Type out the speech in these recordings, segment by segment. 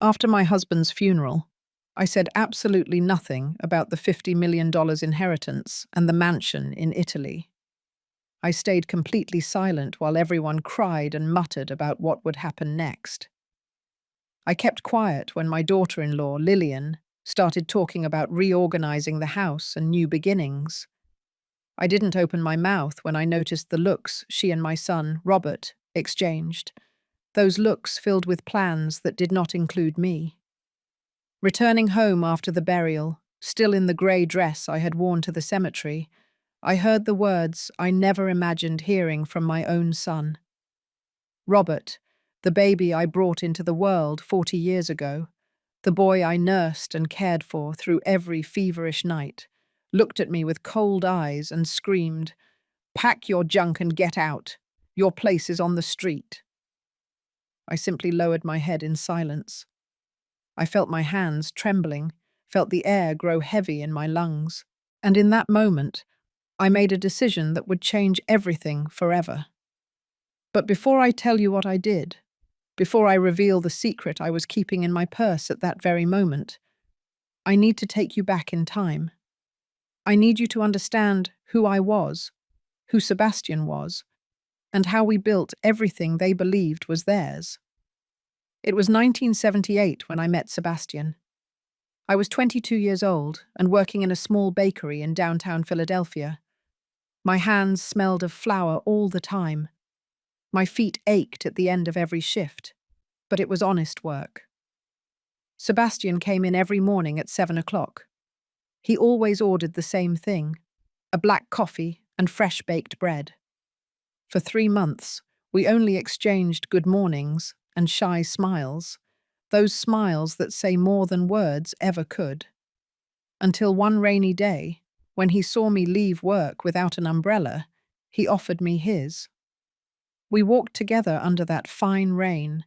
After my husband's funeral, I said absolutely nothing about the $50 million inheritance and the mansion in Italy. I stayed completely silent while everyone cried and muttered about what would happen next. I kept quiet when my daughter-in-law, Lillian, started talking about reorganizing the house and new beginnings. I didn't open my mouth when I noticed the looks she and my son, Robert, exchanged. Those looks filled with plans that did not include me. Returning home after the burial, still in the grey dress I had worn to the cemetery, I heard the words I never imagined hearing from my own son. Robert, the baby I brought into the world 40 years ago, the boy I nursed and cared for through every feverish night, looked at me with cold eyes and screamed, "Pack your junk and get out. Your place is on the street." I simply lowered my head in silence. I felt my hands trembling, felt the air grow heavy in my lungs, and in that moment, I made a decision that would change everything forever. But before I tell you what I did, before I reveal the secret I was keeping in my purse at that very moment, I need to take you back in time. I need you to understand who I was, who Sebastian was, and how we built everything they believed was theirs. It was 1978 when I met Sebastian. I was 22 years old and working in a small bakery in downtown Philadelphia. My hands smelled of flour all the time. My feet ached at the end of every shift, but it was honest work. Sebastian came in every morning at 7 o'clock. He always ordered the same thing, a black coffee and fresh baked bread. For 3 months, we only exchanged good mornings and shy smiles, those smiles that say more than words ever could. Until one rainy day, when he saw me leave work without an umbrella, he offered me his. We walked together under that fine rain,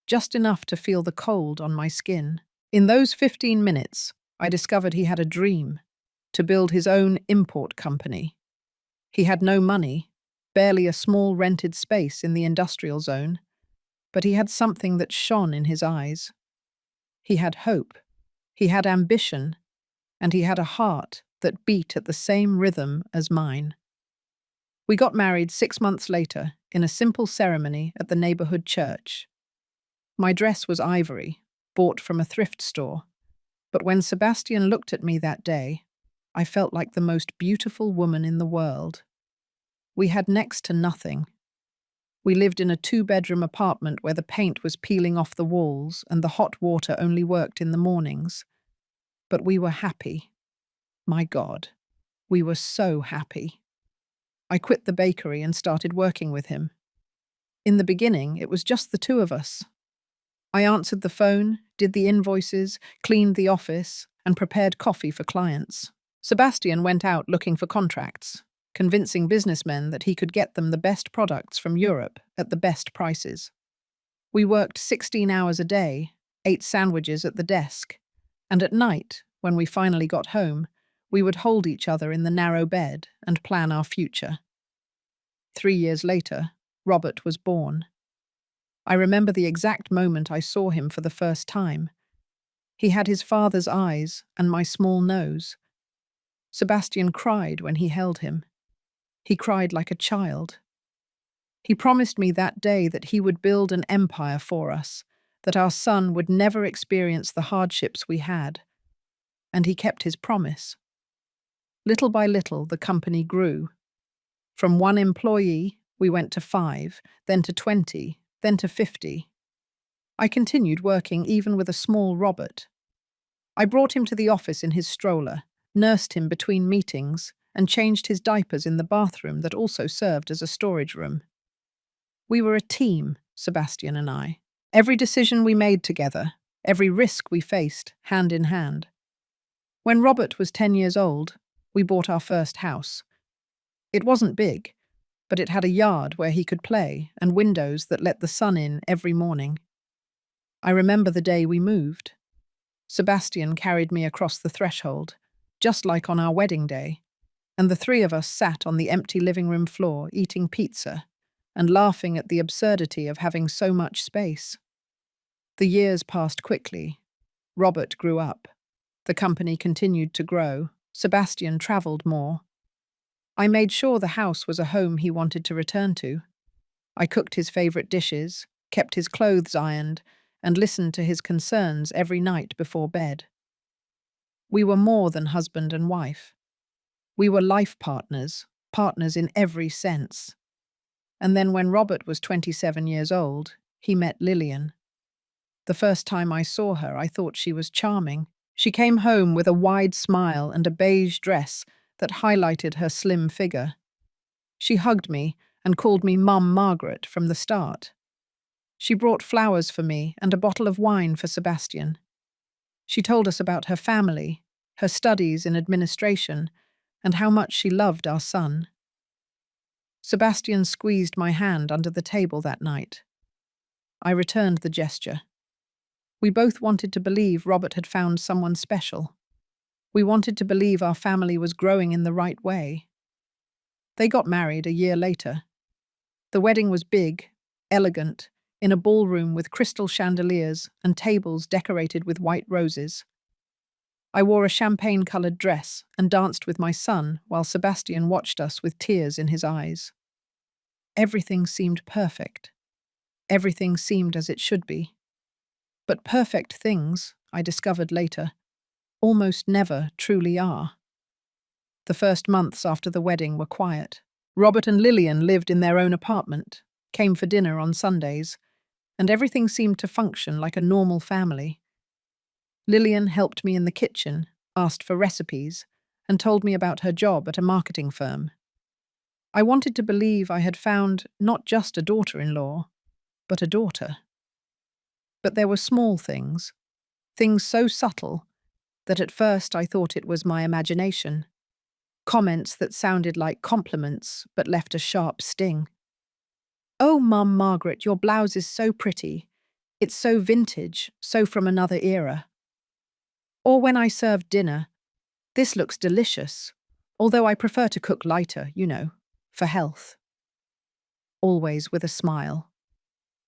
just enough to feel the cold on my skin. In those 15 minutes, I discovered he had a dream, to build his own import company. He had no money, barely a small rented space in the industrial zone, but he had something that shone in his eyes. He had hope, he had ambition, and he had a heart that beat at the same rhythm as mine. We got married 6 months later in a simple ceremony at the neighborhood church. My dress was ivory, bought from a thrift store, but when Sebastian looked at me that day, I felt like the most beautiful woman in the world. We had next to nothing. We lived in a 2-bedroom apartment where the paint was peeling off the walls and the hot water only worked in the mornings. But we were happy. My God, we were so happy. I quit the bakery and started working with him. In the beginning, it was just the two of us. I answered the phone, did the invoices, cleaned the office, and prepared coffee for clients. Sebastian went out looking for contracts, convincing businessmen that he could get them the best products from Europe at the best prices. We worked 16 hours a day, ate sandwiches at the desk, and at night, when we finally got home, we would hold each other in the narrow bed and plan our future. 3 years later, Robert was born. I remember the exact moment I saw him for the first time. He had his father's eyes and my small nose. Sebastian cried when he held him. He cried like a child. He promised me that day that he would build an empire for us, that our son would never experience the hardships we had. And he kept his promise. Little by little, the company grew. From 1 employee, we went to 5, then to 20, then to 50. I continued working even with a small Robert. I brought him to the office in his stroller, nursed him between meetings, and changed his diapers in the bathroom that also served as a storage room. We were a team, Sebastian and I. Every decision we made together, every risk we faced, hand in hand. When Robert was 10 years old, we bought our first house. It wasn't big, but it had a yard where he could play and windows that let the sun in every morning. I remember the day we moved. Sebastian carried me across the threshold, just like on our wedding day, and the three of us sat on the empty living room floor eating pizza and laughing at the absurdity of having so much space. The years passed quickly. Robert grew up. The company continued to grow. Sebastian travelled more. I made sure the house was a home he wanted to return to. I cooked his favourite dishes, kept his clothes ironed, and listened to his concerns every night before bed. We were more than husband and wife. We were life partners, partners in every sense. And then when Robert was 27 years old, he met Lillian. The first time I saw her, I thought she was charming. She came home with a wide smile and a beige dress that highlighted her slim figure. She hugged me and called me Mum Margaret from the start. She brought flowers for me and a bottle of wine for Sebastian. She told us about her family, her studies in administration, and how much she loved our son. Sebastian squeezed my hand under the table that night. I returned the gesture. We both wanted to believe Robert had found someone special. We wanted to believe our family was growing in the right way. They got married a year later. The wedding was big, elegant, in a ballroom with crystal chandeliers and tables decorated with white roses. I wore a champagne-coloured dress and danced with my son while Sebastian watched us with tears in his eyes. Everything seemed perfect. Everything seemed as it should be. But perfect things, I discovered later, almost never truly are. The first months after the wedding were quiet. Robert and Lillian lived in their own apartment, came for dinner on Sundays, and everything seemed to function like a normal family. Lillian helped me in the kitchen, asked for recipes, and told me about her job at a marketing firm. I wanted to believe I had found not just a daughter-in-law, but a daughter. But there were small things, things so subtle that at first I thought it was my imagination. Comments that sounded like compliments but left a sharp sting. "Oh, Mum Margaret, your blouse is so pretty. It's so vintage, so from another era." Or when I served dinner, "This looks delicious, although I prefer to cook lighter, for health." Always with a smile.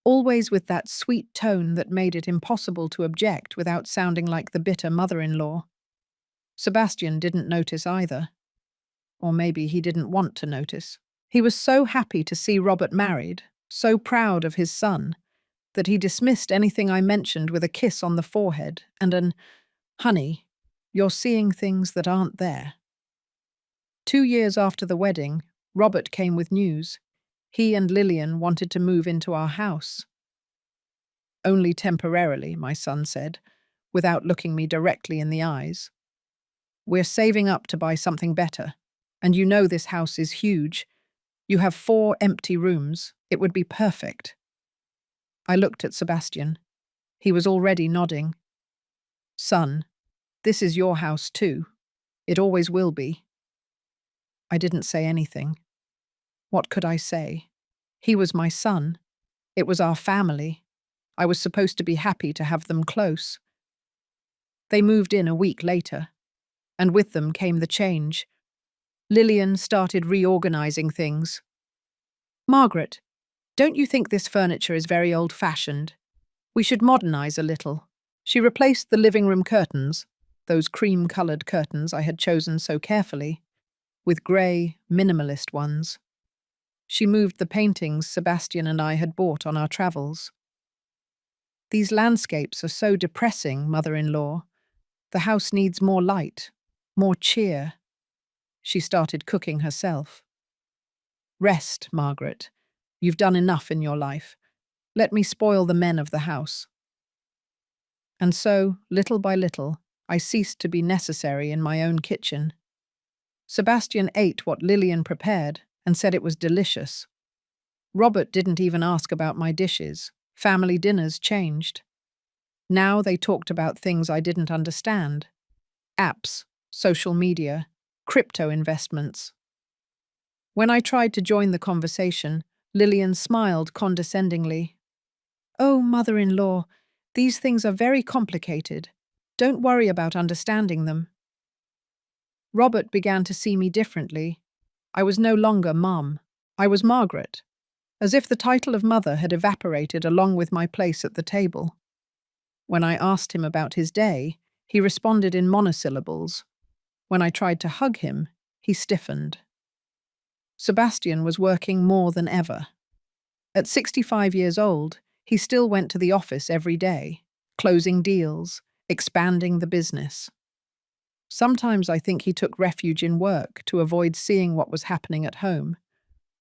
Always with that sweet tone that made it impossible to object without sounding like the bitter mother-in-law. Sebastian didn't notice either. Or maybe he didn't want to notice. He was so happy to see Robert married, so proud of his son, that he dismissed anything I mentioned with a kiss on the forehead and an, "Honey, you're seeing things that aren't there." 2 years after the wedding, Robert came with news. He and Lillian wanted to move into our house. "Only temporarily," my son said, without looking me directly in the eyes. "We're saving up to buy something better, and you know this house is huge. You have 4 empty rooms. It would be perfect." I looked at Sebastian. He was already nodding. "Son, this is your house too. It always will be." I didn't say anything. What could I say? He was my son. It was our family. I was supposed to be happy to have them close. They moved in a week later, and with them came the change. Lillian started reorganizing things. "Margaret, don't you think this furniture is very old-fashioned? We should modernize a little." She replaced the living room curtains, those cream-colored curtains I had chosen so carefully, with grey, minimalist ones. She moved the paintings Sebastian and I had bought on our travels. "These landscapes are so depressing, mother-in-law. The house needs more light, more cheer." She started cooking herself. "Rest, Margaret. You've done enough in your life. Let me spoil the men of the house." And so, little by little, I ceased to be necessary in my own kitchen. Sebastian ate what Lillian prepared and said it was delicious. Robert didn't even ask about my dishes. Family dinners changed. Now they talked about things I didn't understand. Apps, social media, crypto investments. When I tried to join the conversation, Lillian smiled condescendingly. "Oh, mother-in-law, these things are very complicated. Don't worry about understanding them." Robert began to see me differently. I was no longer Mum. I was Margaret, as if the title of mother had evaporated along with my place at the table. When I asked him about his day, he responded in monosyllables. When I tried to hug him, he stiffened. Sebastian was working more than ever. At 65 years old, he still went to the office every day, closing deals, expanding the business. Sometimes I think he took refuge in work to avoid seeing what was happening at home.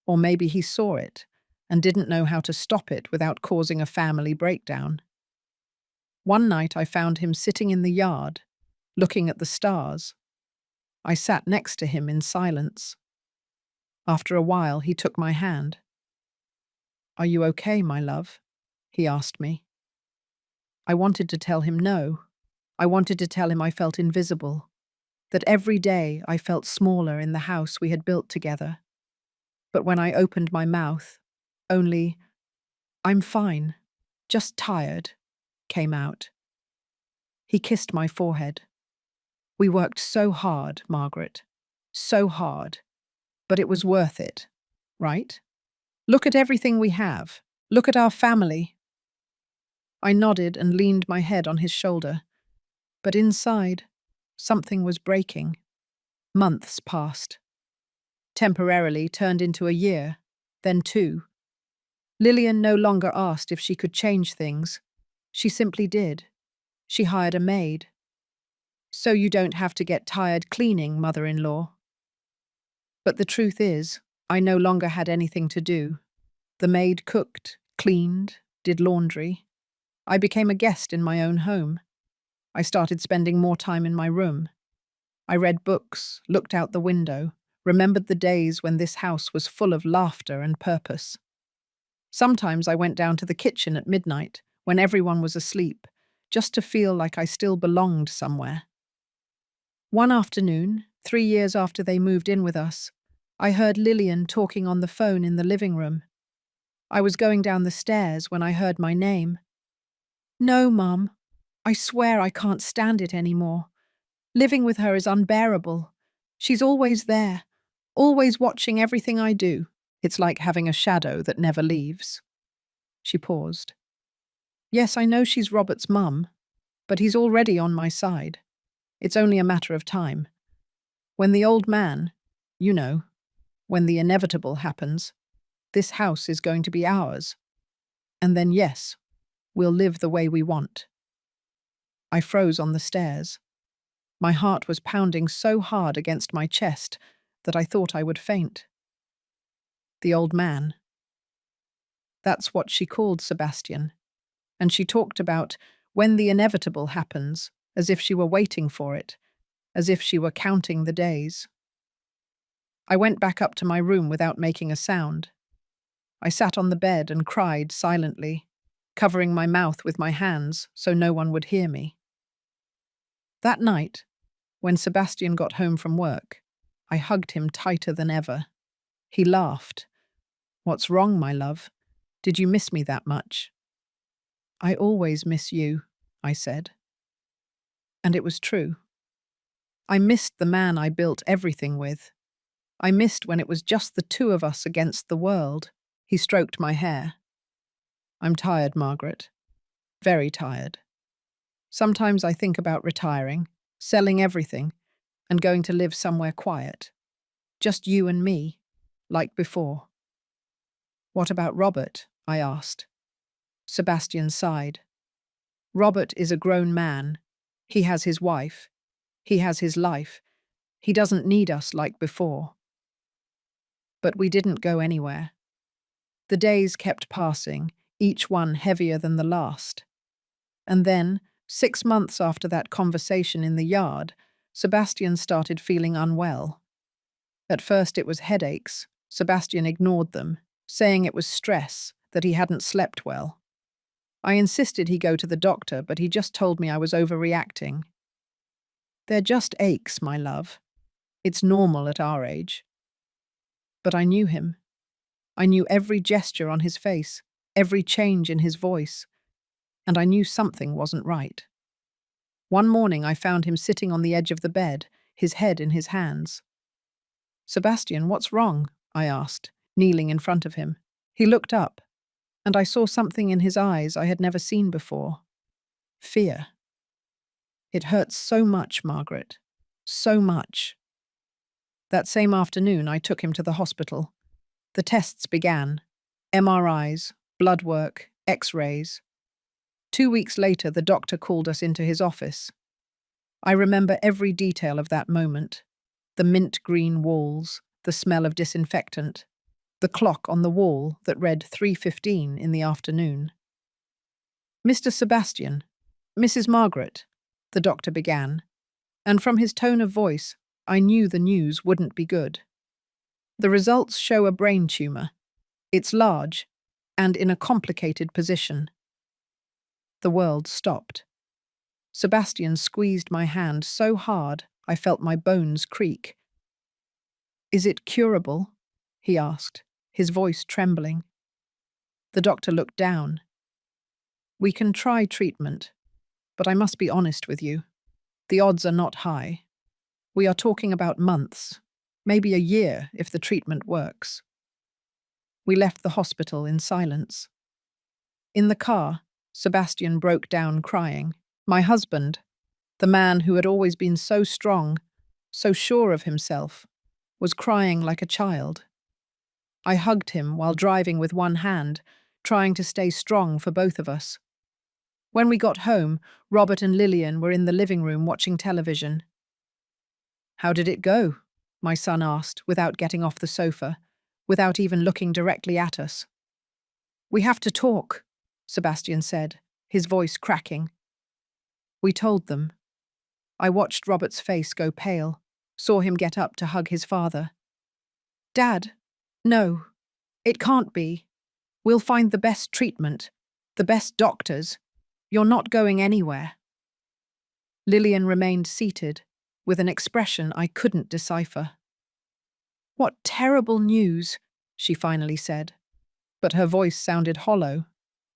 Or maybe he saw it and didn't know how to stop it without causing a family breakdown. One night I found him sitting in the yard, looking at the stars. I sat next to him in silence. After a while, he took my hand. "Are you okay, my love?" he asked me. I wanted to tell him no. I wanted to tell him I felt invisible, that every day I felt smaller in the house we had built together. But when I opened my mouth, only, "I'm fine, just tired," came out. He kissed my forehead. "We worked so hard, Margaret. So hard. But it was worth it, right? Look at everything we have. Look at our family." I nodded and leaned my head on his shoulder. But inside, something was breaking. Months passed. Temporarily turned into a year, then 2. Lillian no longer asked if she could change things. She simply did. She hired a maid. "So you don't have to get tired cleaning, mother-in-law." But the truth is, I no longer had anything to do. The maid cooked, cleaned, did laundry. I became a guest in my own home. I started spending more time in my room. I read books, looked out the window, remembered the days when this house was full of laughter and purpose. Sometimes I went down to the kitchen at midnight, when everyone was asleep, just to feel like I still belonged somewhere. One afternoon, 3 years after they moved in with us, I heard Lillian talking on the phone in the living room. I was going down the stairs when I heard my name. "No, Mum. I swear I can't stand it anymore. Living with her is unbearable. She's always there, always watching everything I do. It's like having a shadow that never leaves." She paused. "Yes, I know she's Robert's mum, but he's already on my side. It's only a matter of time. When the old man, you know, when the inevitable happens, this house is going to be ours. And then, yes, we'll live the way we want." I froze on the stairs. My heart was pounding so hard against my chest that I thought I would faint. The old man. That's what she called Sebastian. And she talked about when the inevitable happens, as if she were waiting for it, as if she were counting the days. I went back up to my room without making a sound. I sat on the bed and cried silently, covering my mouth with my hands so no one would hear me. That night, when Sebastian got home from work, I hugged him tighter than ever. He laughed. "What's wrong, my love? Did you miss me that much?" "I always miss you," I said. And it was true. I missed the man I built everything with. I missed when it was just the two of us against the world. He stroked my hair. "I'm tired, Margaret. Very tired. Sometimes I think about retiring, selling everything, and going to live somewhere quiet. Just you and me, like before." "What about Robert?" I asked. Sebastian sighed. "Robert is a grown man. He has his wife. He has his life. He doesn't need us like before." But we didn't go anywhere. The days kept passing, each one heavier than the last. And then, 6 months after that conversation in the yard, Sebastian started feeling unwell. At first it was headaches. Sebastian ignored them, saying it was stress, that he hadn't slept well. I insisted he go to the doctor, but he just told me I was overreacting. "They're just aches, my love. It's normal at our age." But I knew him. I knew every gesture on his face, every change in his voice, and I knew something wasn't right. One morning I found him sitting on the edge of the bed, his head in his hands. "Sebastian, what's wrong?" I asked, kneeling in front of him. He looked up, and I saw something in his eyes I had never seen before. Fear. It hurts so much, Margaret. So much. That same afternoon, I took him to the hospital. The tests began. MRIs, blood work, X-rays. 2 weeks later, the doctor called us into his office. I remember every detail of that moment. The mint green walls, the smell of disinfectant, the clock on the wall that read 3:15 in the afternoon. Mr. Sebastian, Mrs. Margaret, the doctor began, and from his tone of voice, I knew the news wouldn't be good. The results show a brain tumor. It's large, and in a complicated position. The world stopped. Sebastian squeezed my hand so hard I felt my bones creak. "Is it curable?" he asked, his voice trembling. The doctor looked down. "We can try treatment, but I must be honest with you. The odds are not high. We are talking about months, maybe a year if the treatment works." We left the hospital in silence. In the car, Sebastian broke down crying. My husband, the man who had always been so strong, so sure of himself, was crying like a child. I hugged him while driving with one hand, trying to stay strong for both of us. When we got home, Robert and Lillian were in the living room watching television. "How did it go?" my son asked, without getting off the sofa, without even looking directly at us. "We have to talk," Sebastian said, his voice cracking. We told them. I watched Robert's face go pale, saw him get up to hug his father. "Dad, no, it can't be. We'll find the best treatment, the best doctors. You're not going anywhere." Lillian remained seated, with an expression I couldn't decipher. "What terrible news," she finally said, but her voice sounded hollow,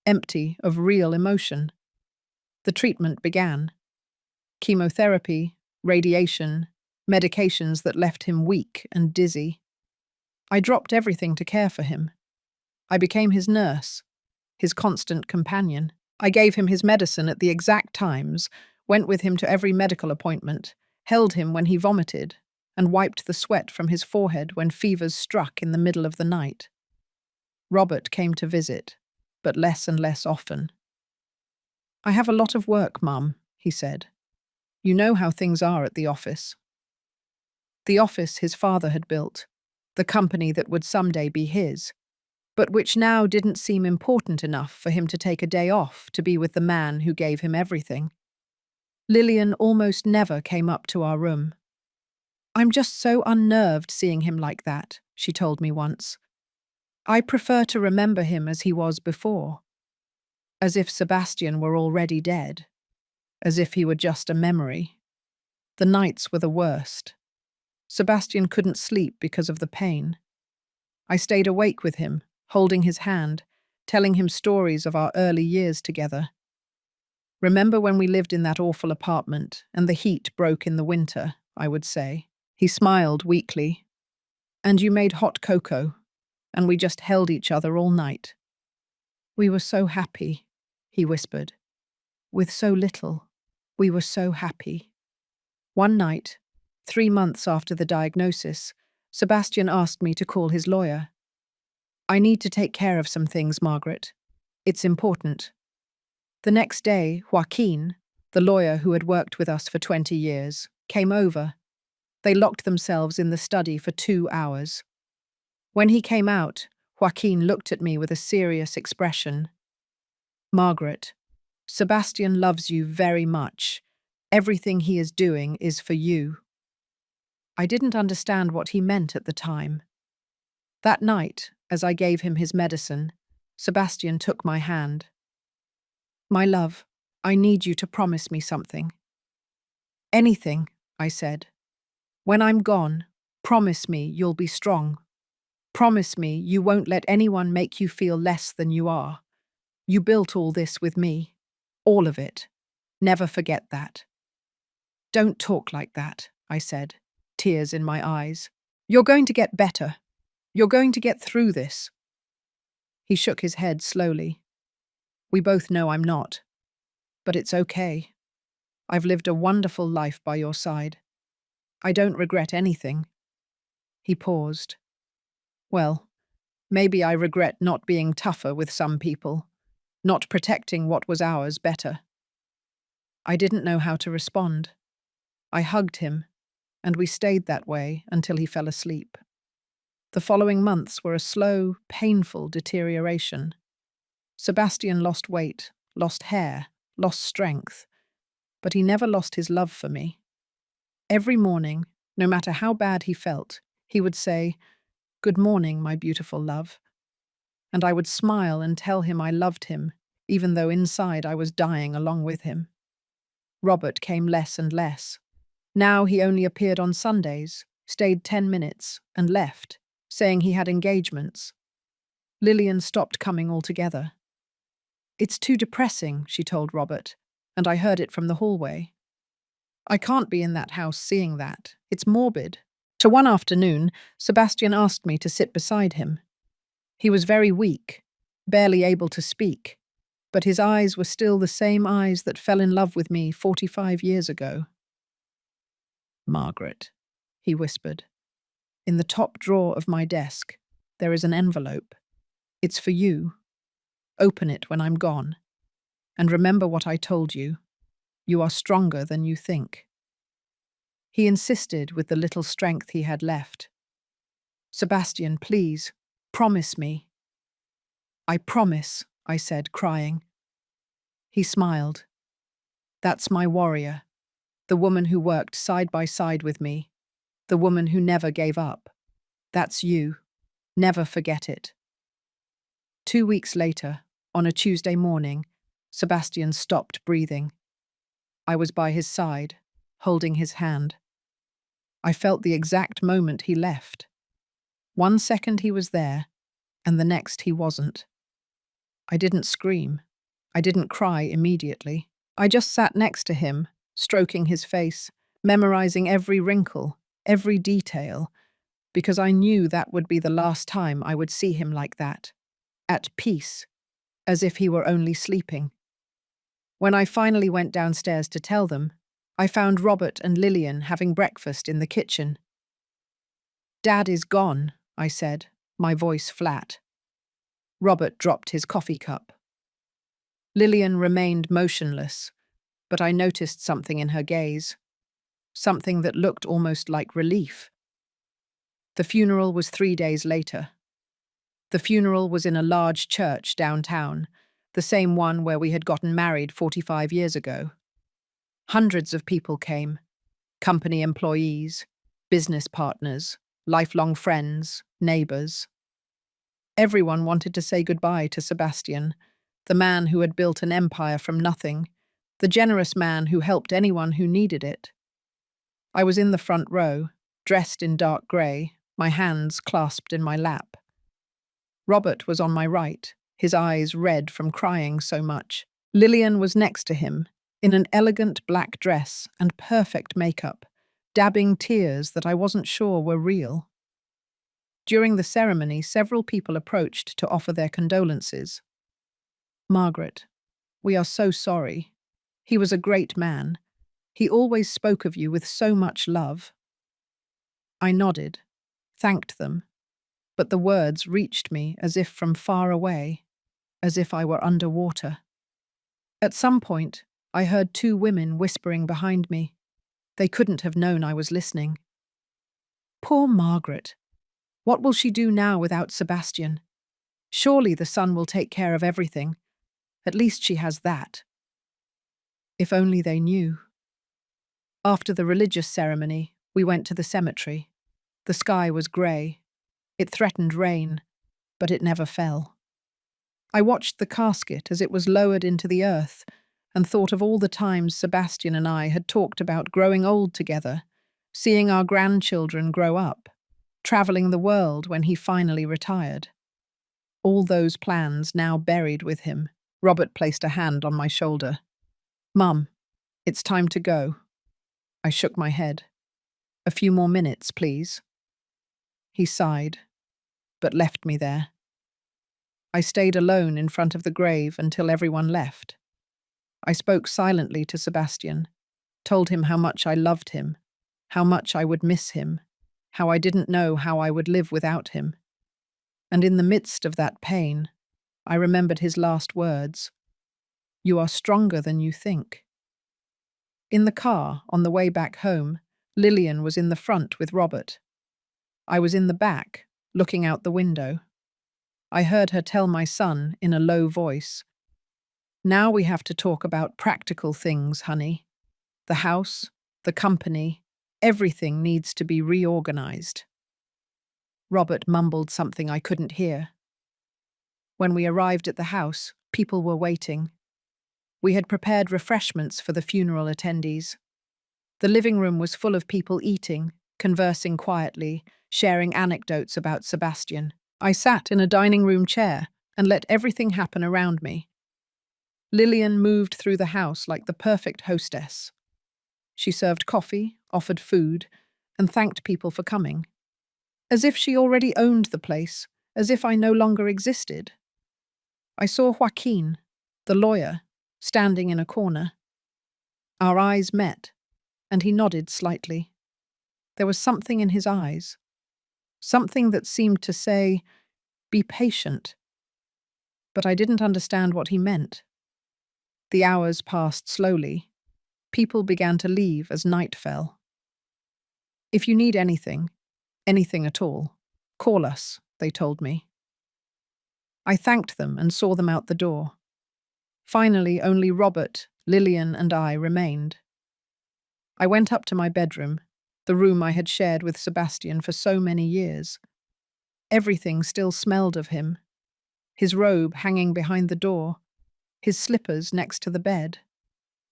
empty of real emotion. The treatment began. Chemotherapy, radiation, medications that left him weak and dizzy. I dropped everything to care for him. I became his nurse, his constant companion. I gave him his medicine at the exact times, went with him to every medical appointment, held him when he vomited, and wiped the sweat from his forehead when fevers struck in the middle of the night. Robert came to visit, but less and less often. "I have a lot of work, Mum," he said. "You know how things are at the office." The office his father had built, the company that would someday be his, but which now didn't seem important enough for him to take a day off to be with the man who gave him everything. Lillian almost never came up to our room. "I'm just so unnerved seeing him like that," she told me once. "I prefer to remember him as he was before. As if Sebastian were already dead. As if he were just a memory." The nights were the worst. Sebastian couldn't sleep because of the pain. I stayed awake with him, holding his hand, telling him stories of our early years together. "Remember when we lived in that awful apartment and the heat broke in the winter," I would say. He smiled weakly. "And you made hot cocoa, and we just held each other all night. We were so happy," he whispered. "With so little, we were so happy." One night, 3 months after the diagnosis, Sebastian asked me to call his lawyer. "I need to take care of some things, Margaret. It's important." The next day, Joaquin, the lawyer who had worked with us for 20 years, came over. They locked themselves in the study for 2 hours. When he came out, Joaquin looked at me with a serious expression. "Margaret, Sebastian loves you very much. Everything he is doing is for you." I didn't understand what he meant at the time. That night, as I gave him his medicine, Sebastian took my hand. "My love, I need you to promise me something." "Anything," I said. "When I'm gone, promise me you'll be strong. Promise me you won't let anyone make you feel less than you are. You built all this with me. All of it. Never forget that." "Don't talk like that," I said, tears in my eyes. "You're going to get better. You're going to get through this." He shook his head slowly. "We both know I'm not." But it's okay. I've lived a wonderful life by your side. I don't regret anything." He paused. "Well, maybe I regret not being tougher with some people, not protecting what was ours better." I didn't know how to respond. I hugged him, and we stayed that way until he fell asleep. The following months were a slow, painful deterioration. Sebastian lost weight, lost hair, lost strength, but he never lost his love for me. Every morning, no matter how bad he felt, he would say, "Good morning, my beautiful love." And I would smile and tell him I loved him, even though inside I was dying along with him. Robert came less and less. Now he only appeared on Sundays, stayed 10 minutes, and left, saying he had engagements. Lillian stopped coming altogether. "It's too depressing," she told Robert, and I heard it from the hallway. "I can't be in that house seeing that. It's morbid." So one afternoon, Sebastian asked me to sit beside him. He was very weak, barely able to speak, but his eyes were still the same eyes that fell in love with me 45 years ago. "Margaret," he whispered, "in the top drawer of my desk, there is an envelope. It's for you. Open it when I'm gone. And remember what I told you. You are stronger than you think." He insisted with the little strength he had left. "Sebastian, please, promise me." "I promise," I said, crying. He smiled. "That's my warrior, the woman who worked side by side with me, the woman who never gave up. That's you. Never forget it." 2 weeks later, on a Tuesday morning, Sebastian stopped breathing. I was by his side, holding his hand. I felt the exact moment he left. 1 second he was there, and the next he wasn't. I didn't scream. I didn't cry immediately. I just sat next to him, stroking his face, memorizing every wrinkle, every detail, because I knew that would be the last time I would see him like that, at peace, as if he were only sleeping. When I finally went downstairs to tell them, I found Robert and Lillian having breakfast in the kitchen. "Dad is gone," I said, my voice flat. Robert dropped his coffee cup. Lillian remained motionless, but I noticed something in her gaze, something that looked almost like relief. The funeral was 3 days later. The funeral was in a large church downtown, the same one where we had gotten married 45 years ago. Hundreds of people came, company employees, business partners, lifelong friends, neighbors. Everyone wanted to say goodbye to Sebastian, the man who had built an empire from nothing, the generous man who helped anyone who needed it. I was in the front row, dressed in dark grey, my hands clasped in my lap. Robert was on my right, his eyes red from crying so much. Lillian was next to him, in an elegant black dress and perfect makeup, dabbing tears that I wasn't sure were real. During the ceremony, several people approached to offer their condolences. "Margaret, we are so sorry. He was a great man. He always spoke of you with so much love." I nodded, thanked them, but the words reached me as if from far away, as if I were underwater. At some point, I heard 2 women whispering behind me. They couldn't have known I was listening. "Poor Margaret. What will she do now without Sebastian? Surely the son will take care of everything. At least she has that." If only they knew. After the religious ceremony, we went to the cemetery. The sky was grey. It threatened rain, but it never fell. I watched the casket as it was lowered into the earth and thought of all the times Sebastian and I had talked about growing old together, seeing our grandchildren grow up, travelling the world when he finally retired. All those plans now buried with him. Robert placed a hand on my shoulder. "Mum, it's time to go." I shook my head. "A few more minutes, please." He sighed, but left me there. I stayed alone in front of the grave until everyone left. I spoke silently to Sebastian, told him how much I loved him, how much I would miss him, how I didn't know how I would live without him. And in the midst of that pain, I remembered his last words: "You are stronger than you think." In the car, on the way back home, Lillian was in the front with Robert. I was in the back, looking out the window. I heard her tell my son in a low voice, "Now we have to talk about practical things, honey. The house, the company, everything needs to be reorganized." Robert mumbled something I couldn't hear. When we arrived at the house, people were waiting. We had prepared refreshments for the funeral attendees. The living room was full of people eating, conversing quietly, sharing anecdotes about Sebastian. I sat in a dining room chair and let everything happen around me. Lillian moved through the house like the perfect hostess. She served coffee, offered food, and thanked people for coming. As if she already owned the place, as if I no longer existed. I saw Joaquin, the lawyer, standing in a corner. Our eyes met, and he nodded slightly. There was something in his eyes, something that seemed to say, "Be patient." But I didn't understand what he meant. The hours passed slowly. People began to leave as night fell. "If you need anything, anything at all, call us," they told me. I thanked them and saw them out the door. Finally, only Robert, Lillian, and I remained. I went up to my bedroom, the room I had shared with Sebastian for so many years. Everything still smelled of him. His robe hanging behind the door, his slippers next to the bed,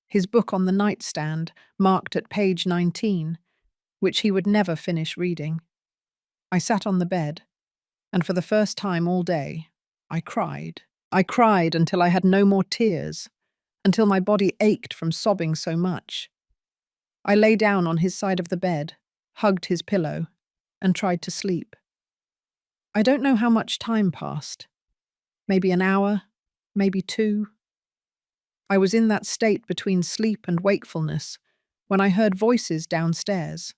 his book on the nightstand marked at page 19, which he would never finish reading. I sat on the bed, and for the first time all day, I cried. I cried until I had no more tears, until my body ached from sobbing so much. I lay down on his side of the bed, hugged his pillow, and tried to sleep. I don't know how much time passed. Maybe an hour, maybe 2. I was in that state between sleep and wakefulness when I heard voices downstairs.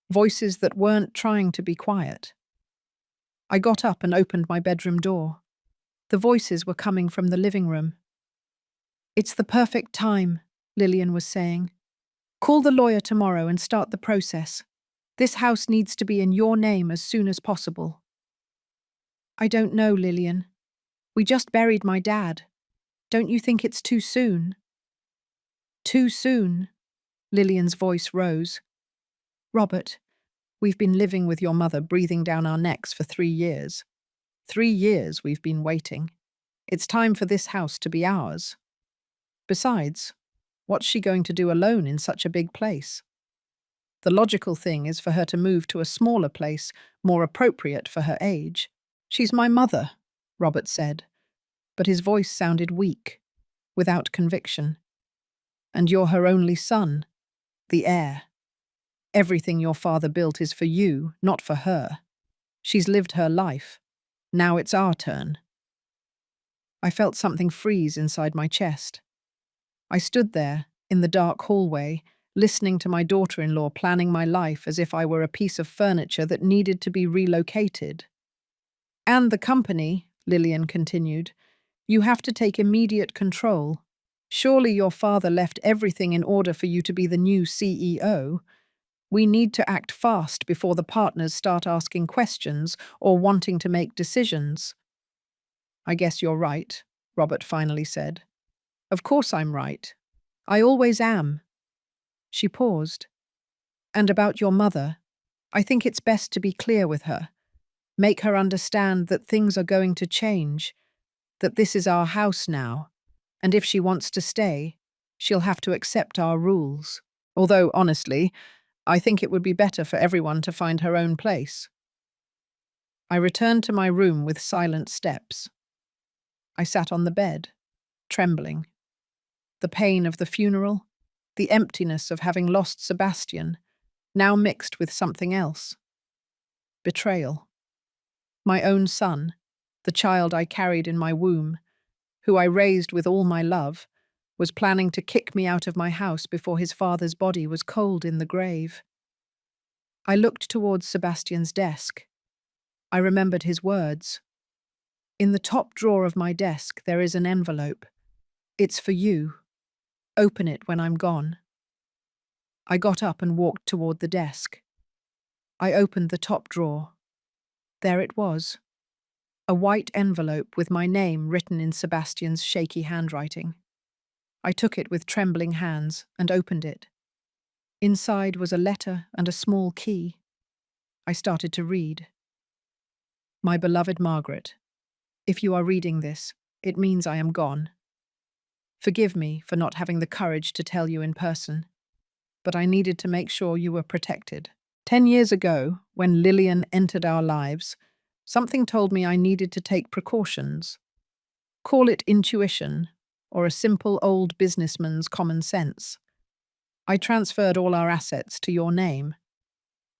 Voices that weren't trying to be quiet. I got up and opened my bedroom door. The voices were coming from the living room. "It's the perfect time," Lillian was saying. "Call the lawyer tomorrow and start the process. This house needs to be in your name as soon as possible." "I don't know, Lillian. We just buried my dad. Don't you think it's too soon?" "Too soon?" Lillian's voice rose. "Robert, we've been living with your mother breathing down our necks for 3 years. 3 years we've been waiting. It's time for this house to be ours. Besides, what's she going to do alone in such a big place? The logical thing is for her to move to a smaller place, more appropriate for her age." "She's my mother," Robert said, but his voice sounded weak, without conviction. "And you're her only son, the heir. Everything your father built is for you, not for her. She's lived her life. Now it's our turn." I felt something freeze inside my chest. I stood there, in the dark hallway, listening to my daughter-in-law planning my life as if I were a piece of furniture that needed to be relocated. "And the company," Lillian continued, "you have to take immediate control. Surely your father left everything in order for you to be the new CEO. We need to act fast before the partners start asking questions or wanting to make decisions." "I guess you're right," Robert finally said. "Of course I'm right. I always am." She paused. "And about your mother, I think it's best to be clear with her. Make her understand that things are going to change, that this is our house now, and if she wants to stay, she'll have to accept our rules. Although, honestly, I think it would be better for everyone to find her own place." I returned to my room with silent steps. I sat on the bed, trembling. The pain of the funeral, the emptiness of having lost Sebastian, now mixed with something else. Betrayal. My own son, the child I carried in my womb, who I raised with all my love, was planning to kick me out of my house before his father's body was cold in the grave. I looked towards Sebastian's desk. I remembered his words. In the top drawer of my desk there is an envelope. It's for you. Open it when I'm gone. I got up and walked toward the desk. I opened the top drawer. There it was. A white envelope with my name written in Sebastian's shaky handwriting. I took it with trembling hands and opened it. Inside was a letter and a small key. I started to read. My beloved Margaret, if you are reading this, it means I am gone. Forgive me for not having the courage to tell you in person, but I needed to make sure you were protected. 10 years ago, when Lillian entered our lives, something told me I needed to take precautions. Call it intuition, or a simple old businessman's common sense. I transferred all our assets to your name.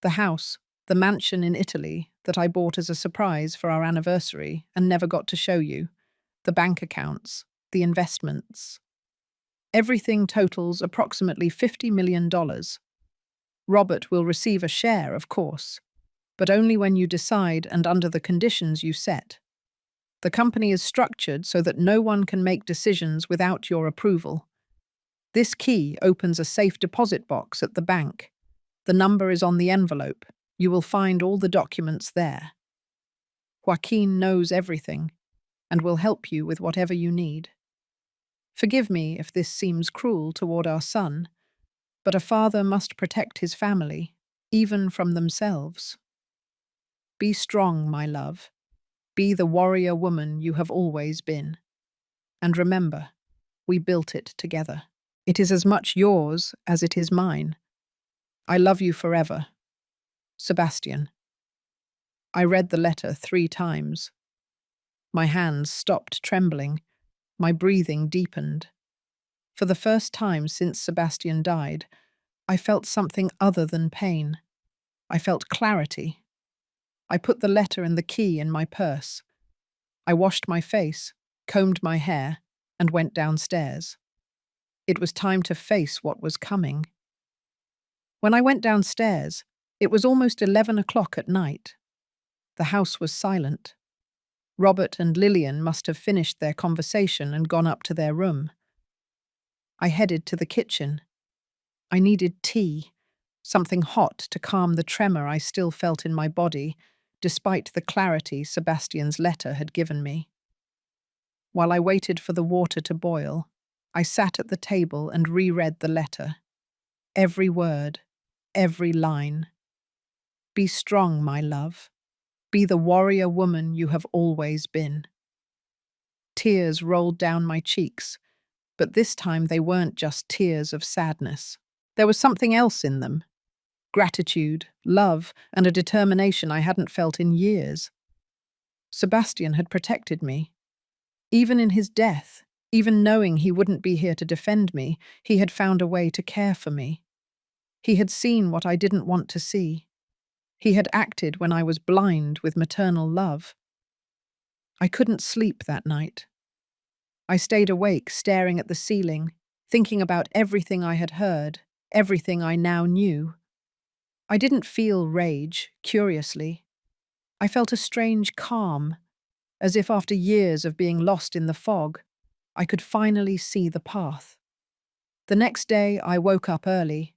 The house, the mansion in Italy that I bought as a surprise for our anniversary and never got to show you, the bank accounts, the investments. Everything totals approximately $50 million. Robert will receive a share, of course, but only when you decide and under the conditions you set. The company is structured so that no one can make decisions without your approval. This key opens a safe deposit box at the bank. The number is on the envelope. You will find all the documents there. Joaquin knows everything and will help you with whatever you need. Forgive me if this seems cruel toward our son, but a father must protect his family, even from themselves. Be strong, my love. Be the warrior woman you have always been. And remember, we built it together. It is as much yours as it is mine. I love you forever. Sebastian. I read the letter 3 times. My hands stopped trembling. My breathing deepened. For the first time since Sebastian died, I felt something other than pain. I felt clarity. I put the letter and the key in my purse. I washed my face, combed my hair, and went downstairs. It was time to face what was coming. When I went downstairs, it was almost 11 o'clock at night. The house was silent. Robert and Lillian must have finished their conversation and gone up to their room. I headed to the kitchen. I needed tea, something hot to calm the tremor I still felt in my body, despite the clarity Sebastian's letter had given me. While I waited for the water to boil, I sat at the table and reread the letter. Every word, every line. Be strong, my love. Be the warrior woman you have always been. Tears rolled down my cheeks, but this time they weren't just tears of sadness. There was something else in them. Gratitude, love, and a determination I hadn't felt in years. Sebastian had protected me. Even in his death, even knowing he wouldn't be here to defend me, he had found a way to care for me. He had seen what I didn't want to see. He had acted when I was blind with maternal love. I couldn't sleep that night. I stayed awake, staring at the ceiling, thinking about everything I had heard, everything I now knew. I didn't feel rage, curiously. I felt a strange calm, as if after years of being lost in the fog, I could finally see the path. The next day, I woke up early.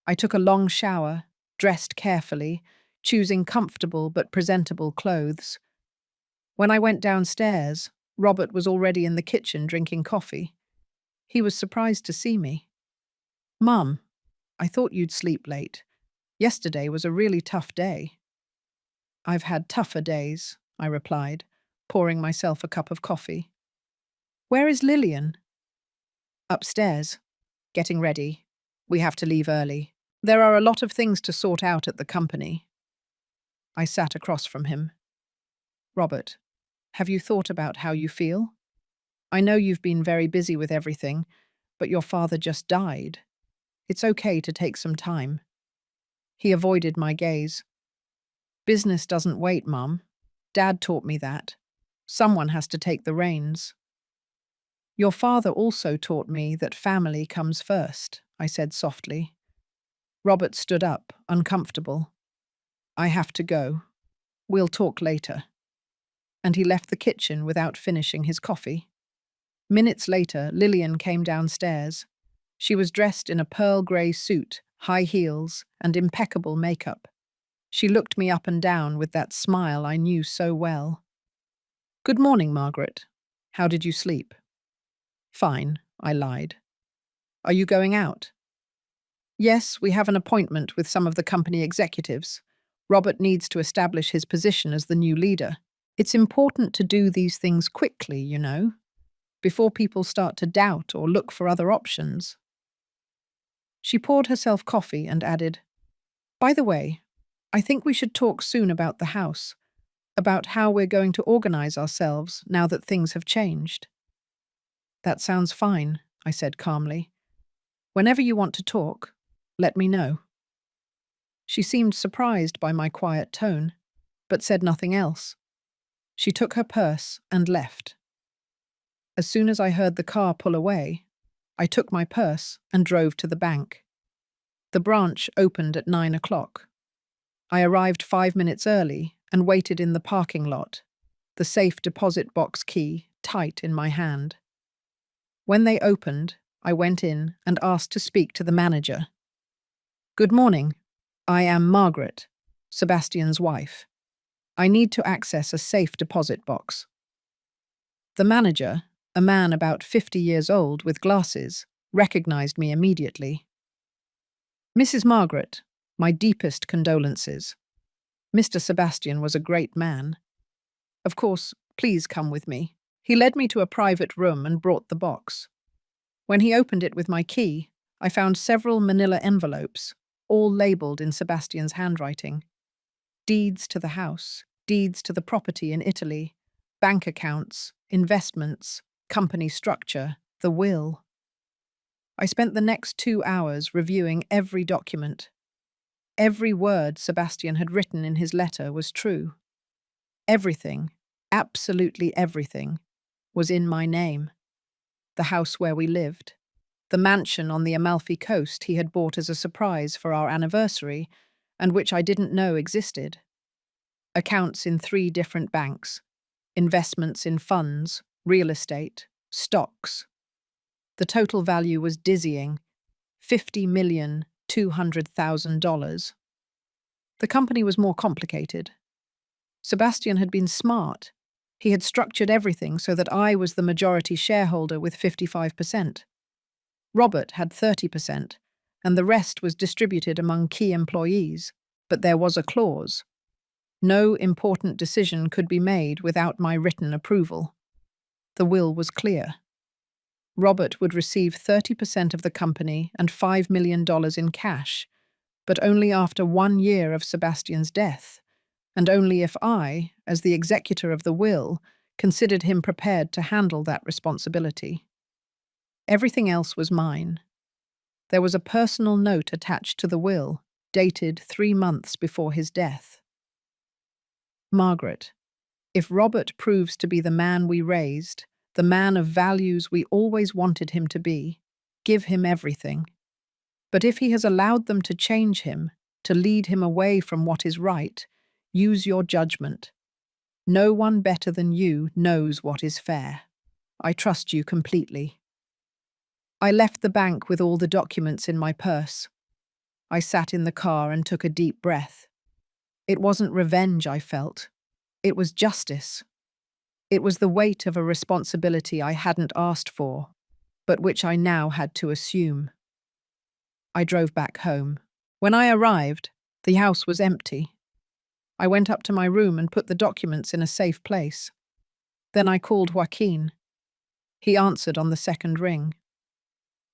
I took a long shower, dressed carefully, choosing comfortable but presentable clothes. When I went downstairs, Robert was already in the kitchen drinking coffee. He was surprised to see me. "Mum, I thought you'd sleep late. Yesterday was a really tough day." "I've had tougher days," I replied, pouring myself a cup of coffee. "Where is Lillian?" "Upstairs, getting ready. We have to leave early. There are a lot of things to sort out at the company." I sat across from him. "Robert, have you thought about how you feel? I know you've been very busy with everything, but your father just died. It's okay to take some time." He avoided my gaze. "Business doesn't wait, Mum. Dad taught me that. Someone has to take the reins." Your father also taught me that family comes first, I said softly. Robert stood up, uncomfortable. I have to go. We'll talk later. And he left the kitchen without finishing his coffee. Minutes later, Lillian came downstairs. She was dressed in a pearl grey suit, high heels, and impeccable makeup. She looked me up and down with that smile I knew so well. Good morning, Margaret. How did you sleep? Fine, I lied. Are you going out? Yes, we have an appointment with some of the company executives. Robert needs to establish his position as the new leader. It's important to do these things quickly, you know, before people start to doubt or look for other options. She poured herself coffee and added, By the way, I think we should talk soon about the house, about how we're going to organize ourselves now that things have changed. That sounds fine, I said calmly. Whenever you want to talk, let me know. She seemed surprised by my quiet tone, but said nothing else. She took her purse and left. As soon as I heard the car pull away, I took my purse and drove to the bank. The branch opened at 9 o'clock. I arrived 5 minutes early and waited in the parking lot, the safe deposit box key tight in my hand. When they opened, I went in and asked to speak to the manager. Good morning. I am Margaret, Sebastian's wife. I need to access a safe deposit box. The manager, a man about 50 years old with glasses, recognized me immediately. Mrs. Margaret, my deepest condolences. Mr. Sebastian was a great man. Of course, please come with me. He led me to a private room and brought the box. When he opened it with my key, I found several manila envelopes, all labeled in Sebastian's handwriting. Deeds to the house, deeds to the property in Italy, bank accounts, investments, company structure, the will. I spent the next 2 hours reviewing every document. Every word Sebastian had written in his letter was true. Everything, absolutely everything, was in my name. The house where we lived, the mansion on the Amalfi Coast he had bought as a surprise for our anniversary, and which I didn't know existed. Accounts in 3 different banks, investments in funds, real estate, stocks. The total value was dizzying, $50,200,000. The company was more complicated. Sebastian had been smart. He had structured everything so that I was the majority shareholder with 55%. Robert had 30%, and the rest was distributed among key employees. But there was a clause. No important decision could be made without my written approval. The will was clear. Robert would receive 30% of the company and $5 million in cash, but only after 1 year of Sebastian's death, and only if I, as the executor of the will, considered him prepared to handle that responsibility. Everything else was mine. There was a personal note attached to the will, dated 3 months before his death. Margaret, if Robert proves to be the man we raised, the man of values we always wanted him to be, give him everything. But if he has allowed them to change him, to lead him away from what is right, use your judgment. No one better than you knows what is fair. I trust you completely. I left the bank with all the documents in my purse. I sat in the car and took a deep breath. It wasn't revenge I felt. It was justice. It was the weight of a responsibility I hadn't asked for, but which I now had to assume. I drove back home. When I arrived, the house was empty. I went up to my room and put the documents in a safe place. Then I called Joaquin. He answered on the second ring.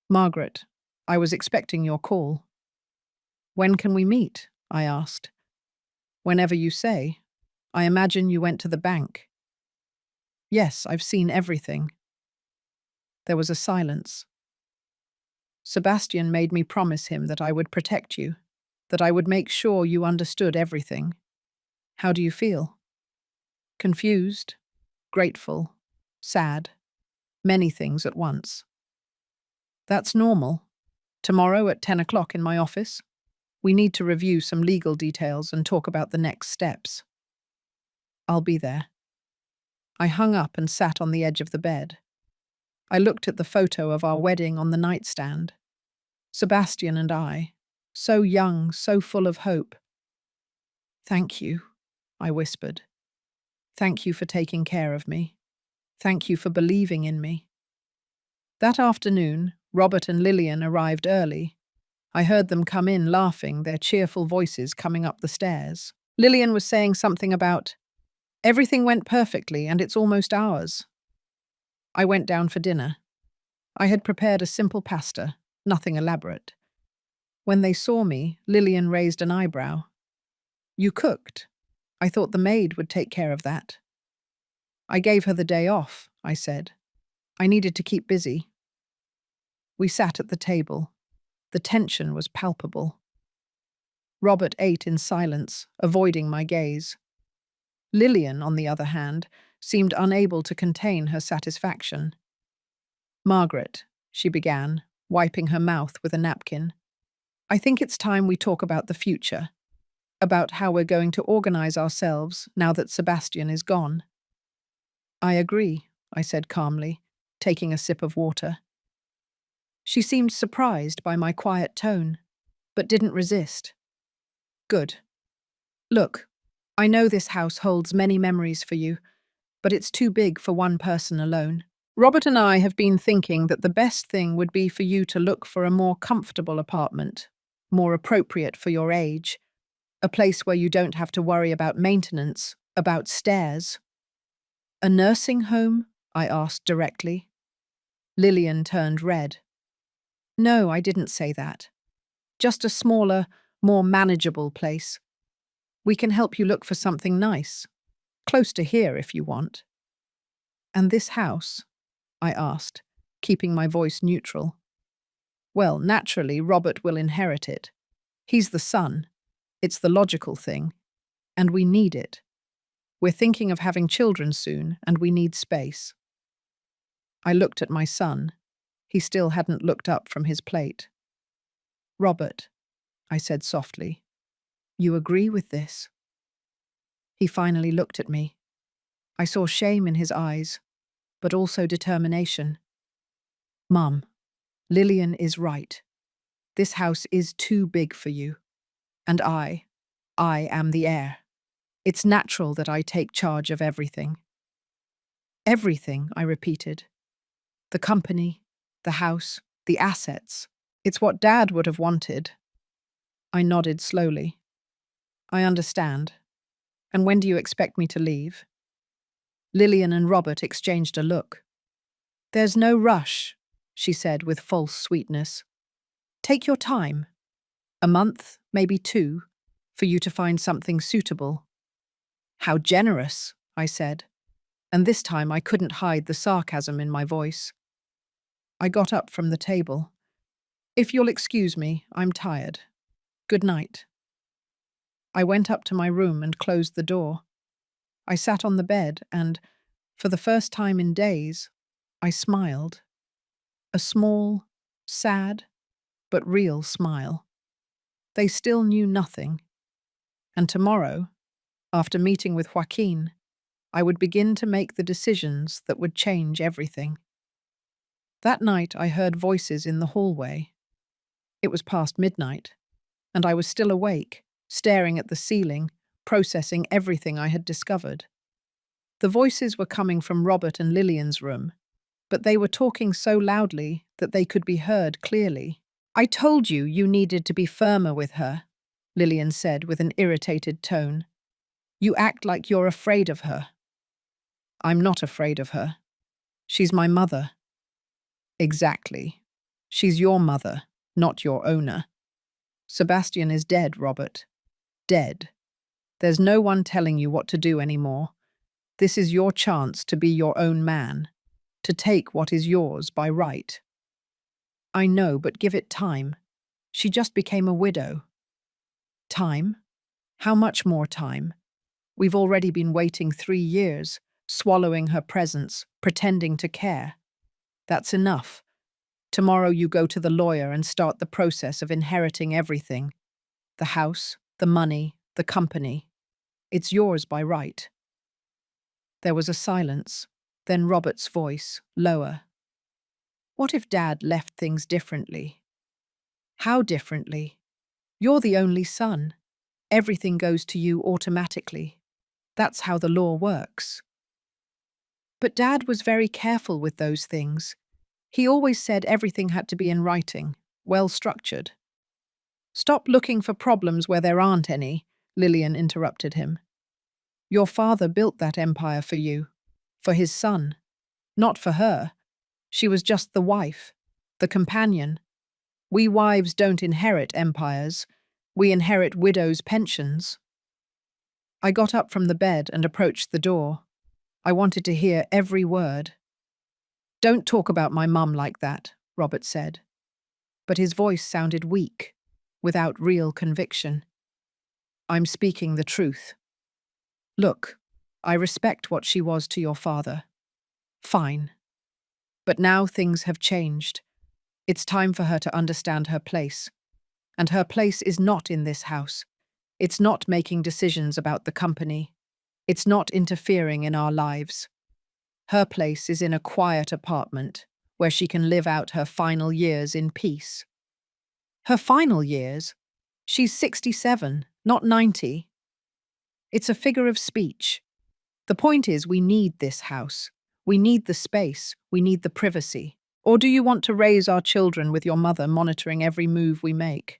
Margaret, I was expecting your call. When can we meet? I asked. Whenever you say. I imagine you went to the bank. Yes, I've seen everything. There was a silence. Sebastian made me promise him that I would protect you, that I would make sure you understood everything. How do you feel? Confused, grateful, sad. Many things at once. That's normal. Tomorrow at 10 o'clock in my office, we need to review some legal details and talk about the next steps. I'll be there. I hung up and sat on the edge of the bed. I looked at the photo of our wedding on the nightstand. Sebastian and I, so young, so full of hope. Thank you, I whispered. Thank you for taking care of me. Thank you for believing in me. That afternoon, Robert and Lillian arrived early. I heard them come in laughing, their cheerful voices coming up the stairs. Lillian was saying something about, "Everything went perfectly and it's almost ours." I went down for dinner. I had prepared a simple pasta, nothing elaborate. When they saw me, Lillian raised an eyebrow. "You cooked? I thought the maid would take care of that." "I gave her the day off," I said. "I needed to keep busy." We sat at the table. The tension was palpable. Robert ate in silence, avoiding my gaze. Lillian, on the other hand, seemed unable to contain her satisfaction. "Margaret," she began, wiping her mouth with a napkin, "I think it's time we talk about the future, about how we're going to organize ourselves now that Sebastian is gone." "I agree," I said calmly, taking a sip of water. She seemed surprised by my quiet tone, but didn't resist. "Good. Look, I know this house holds many memories for you, but it's too big for one person alone. Robert and I have been thinking that the best thing would be for you to look for a more comfortable apartment, more appropriate for your age, a place where you don't have to worry about maintenance, about stairs." "A nursing home?" I asked directly. Lillian turned red. "No, I didn't say that. Just a smaller, more manageable place. We can help you look for something nice. Close to here if you want." "And this house?" I asked, keeping my voice neutral. "Well, naturally, Robert will inherit it. He's the son. It's the logical thing. And we need it. We're thinking of having children soon, and we need space." I looked at my son. He still hadn't looked up from his plate. "Robert," I said softly, "you agree with this?" He finally looked at me. I saw shame in his eyes, but also determination. "Mum, Lillian is right. This house is too big for you. And I am the heir. It's natural that I take charge of everything." "Everything," I repeated. "The company, the house, the assets. It's what Dad would have wanted." I nodded slowly. "I understand. And when do you expect me to leave?" Lillian and Robert exchanged a look. "There's no rush," she said with false sweetness. "Take your time. A month, maybe 2, for you to find something suitable." "How generous," I said, and this time I couldn't hide the sarcasm in my voice. I got up from the table. "If you'll excuse me, I'm tired. Good night." I went up to my room and closed the door. I sat on the bed and, for the first time in days, I smiled. A small, sad, but real smile. They still knew nothing. And tomorrow, after meeting with Joaquin, I would begin to make the decisions that would change everything. That night I heard voices in the hallway. It was past midnight, and I was still awake, staring at the ceiling, processing everything I had discovered. The voices were coming from Robert and Lillian's room, but they were talking so loudly that they could be heard clearly. "I told you you needed to be firmer with her," Lillian said with an irritated tone. "You act like you're afraid of her." "I'm not afraid of her. She's my mother." "Exactly. She's your mother, not your owner. Sebastian is dead, Robert. Dead. There's no one telling you what to do anymore. This is your chance to be your own man, to take what is yours by right." "I know, but give it time. She just became a widow." "Time? How much more time? We've already been waiting 3 years, swallowing her presence, pretending to care. That's enough. Tomorrow you go to the lawyer and start the process of inheriting everything. The house, the money, the company. It's yours by right." There was a silence, then Robert's voice, lower. "What if Dad left things differently?" "How differently? You're the only son. Everything goes to you automatically. That's how the law works." "But Dad was very careful with those things. He always said everything had to be in writing, well structured." "Stop looking for problems where there aren't any," Lillian interrupted him. "Your father built that empire for you, for his son, not for her. She was just the wife, the companion. We wives don't inherit empires. We inherit widows' pensions." I got up from the bed and approached the door. I wanted to hear every word. "Don't talk about my mum like that," Robert said. But his voice sounded weak, without real conviction. "I'm speaking the truth. Look, I respect what she was to your father. Fine. But now things have changed. It's time for her to understand her place. And her place is not in this house. It's not making decisions about the company. It's not interfering in our lives. Her place is in a quiet apartment where she can live out her final years in peace." "Her final years? She's 67, not 90. It's a figure of speech. The point is, we need this house. We need the space. We need the privacy. Or do you want to raise our children with your mother monitoring every move we make?"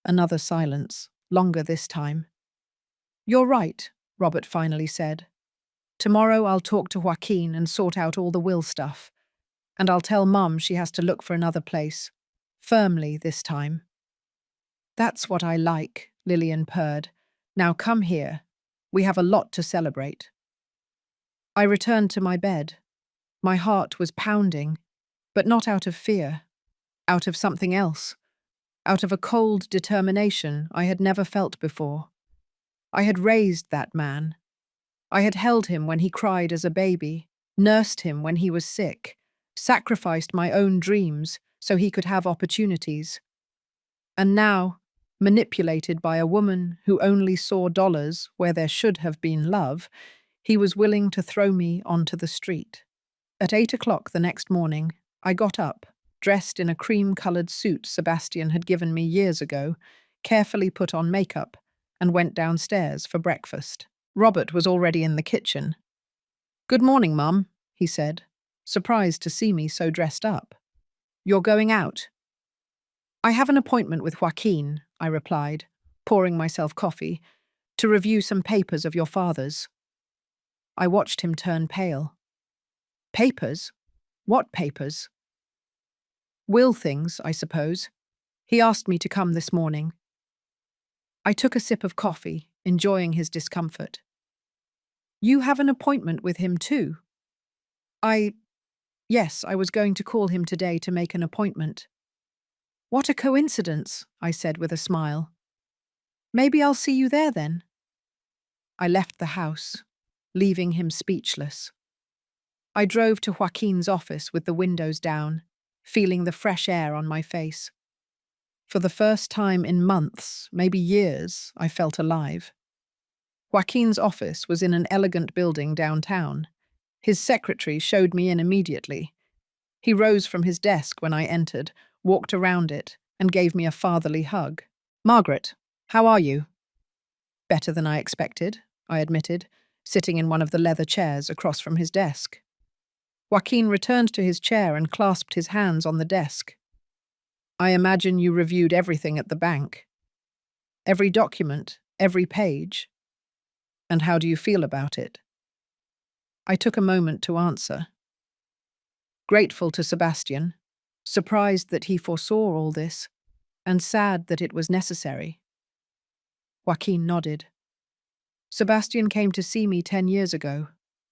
Another silence, longer this time. "You're right," Robert finally said. "Tomorrow I'll talk to Joaquin and sort out all the will stuff. And I'll tell Mum she has to look for another place. Firmly this time." "That's what I like," Lillian purred. "Now come here. We have a lot to celebrate." I returned to my bed. My heart was pounding, but not out of fear, out of something else, out of a cold determination I had never felt before. I had raised that man. I had held him when he cried as a baby, nursed him when he was sick, sacrificed my own dreams so he could have opportunities. And now, manipulated by a woman who only saw dollars where there should have been love, he was willing to throw me onto the street. At 8 o'clock the next morning, I got up, dressed in a cream-coloured suit Sebastian had given me years ago, carefully put on makeup, and went downstairs for breakfast. Robert was already in the kitchen. "Good morning, Mum," he said, surprised to see me so dressed up. "You're going out?" "I have an appointment with Joaquin," I replied, pouring myself coffee, "to review some papers of your father's." I watched him turn pale. "Papers? What papers?" "Will things, I suppose. He asked me to come this morning." I took a sip of coffee, enjoying his discomfort. "You have an appointment with him too?" Yes, I was going to call him today to make an appointment." "What a coincidence," I said with a smile. "Maybe I'll see you there then." I left the house, leaving him speechless. I drove to Joaquin's office with the windows down, feeling the fresh air on my face. For the first time in months, maybe years, I felt alive. Joaquin's office was in an elegant building downtown. His secretary showed me in immediately. He rose from his desk when I entered, walked around it, and gave me a fatherly hug. "Margaret, how are you?" "Better than I expected," I admitted, sitting in one of the leather chairs across from his desk. Joaquin returned to his chair and clasped his hands on the desk. "I imagine you reviewed everything at the bank. Every document, every page. And how do you feel about it?" I took a moment to answer. Grateful to Sebastian, surprised that he foresaw all this, and sad that it was necessary. Joaquin nodded. "Sebastian came to see me 10 years ago,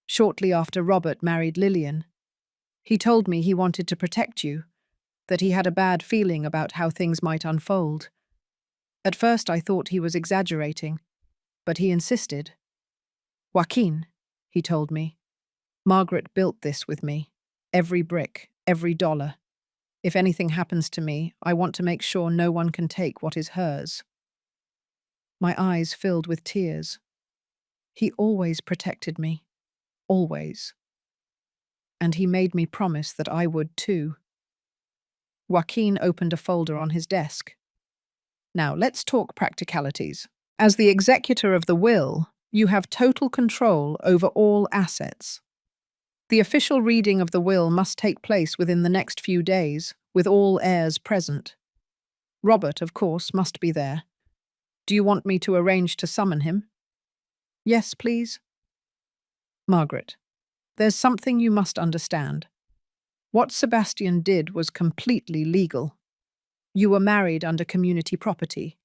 shortly after Robert married Lillian. He told me he wanted to protect you, that he had a bad feeling about how things might unfold. At first I thought he was exaggerating, but he insisted. 'Joaquin,' he told me, 'Margaret built this with me. Every brick, every dollar. If anything happens to me, I want to make sure no one can take what is hers. My eyes filled with tears. He always protected me. Always. And he made me promise that I would too. Joaquin opened a folder on his desk. Now, let's talk practicalities. As the executor of the will, you have total control over all assets. The official reading of the will must take place within the next few days, with all heirs present. Robert, of course, must be there. Do you want me to arrange to summon him? Yes, please. Margaret, there's something you must understand. What Sebastian did was completely legal. You were married under community property,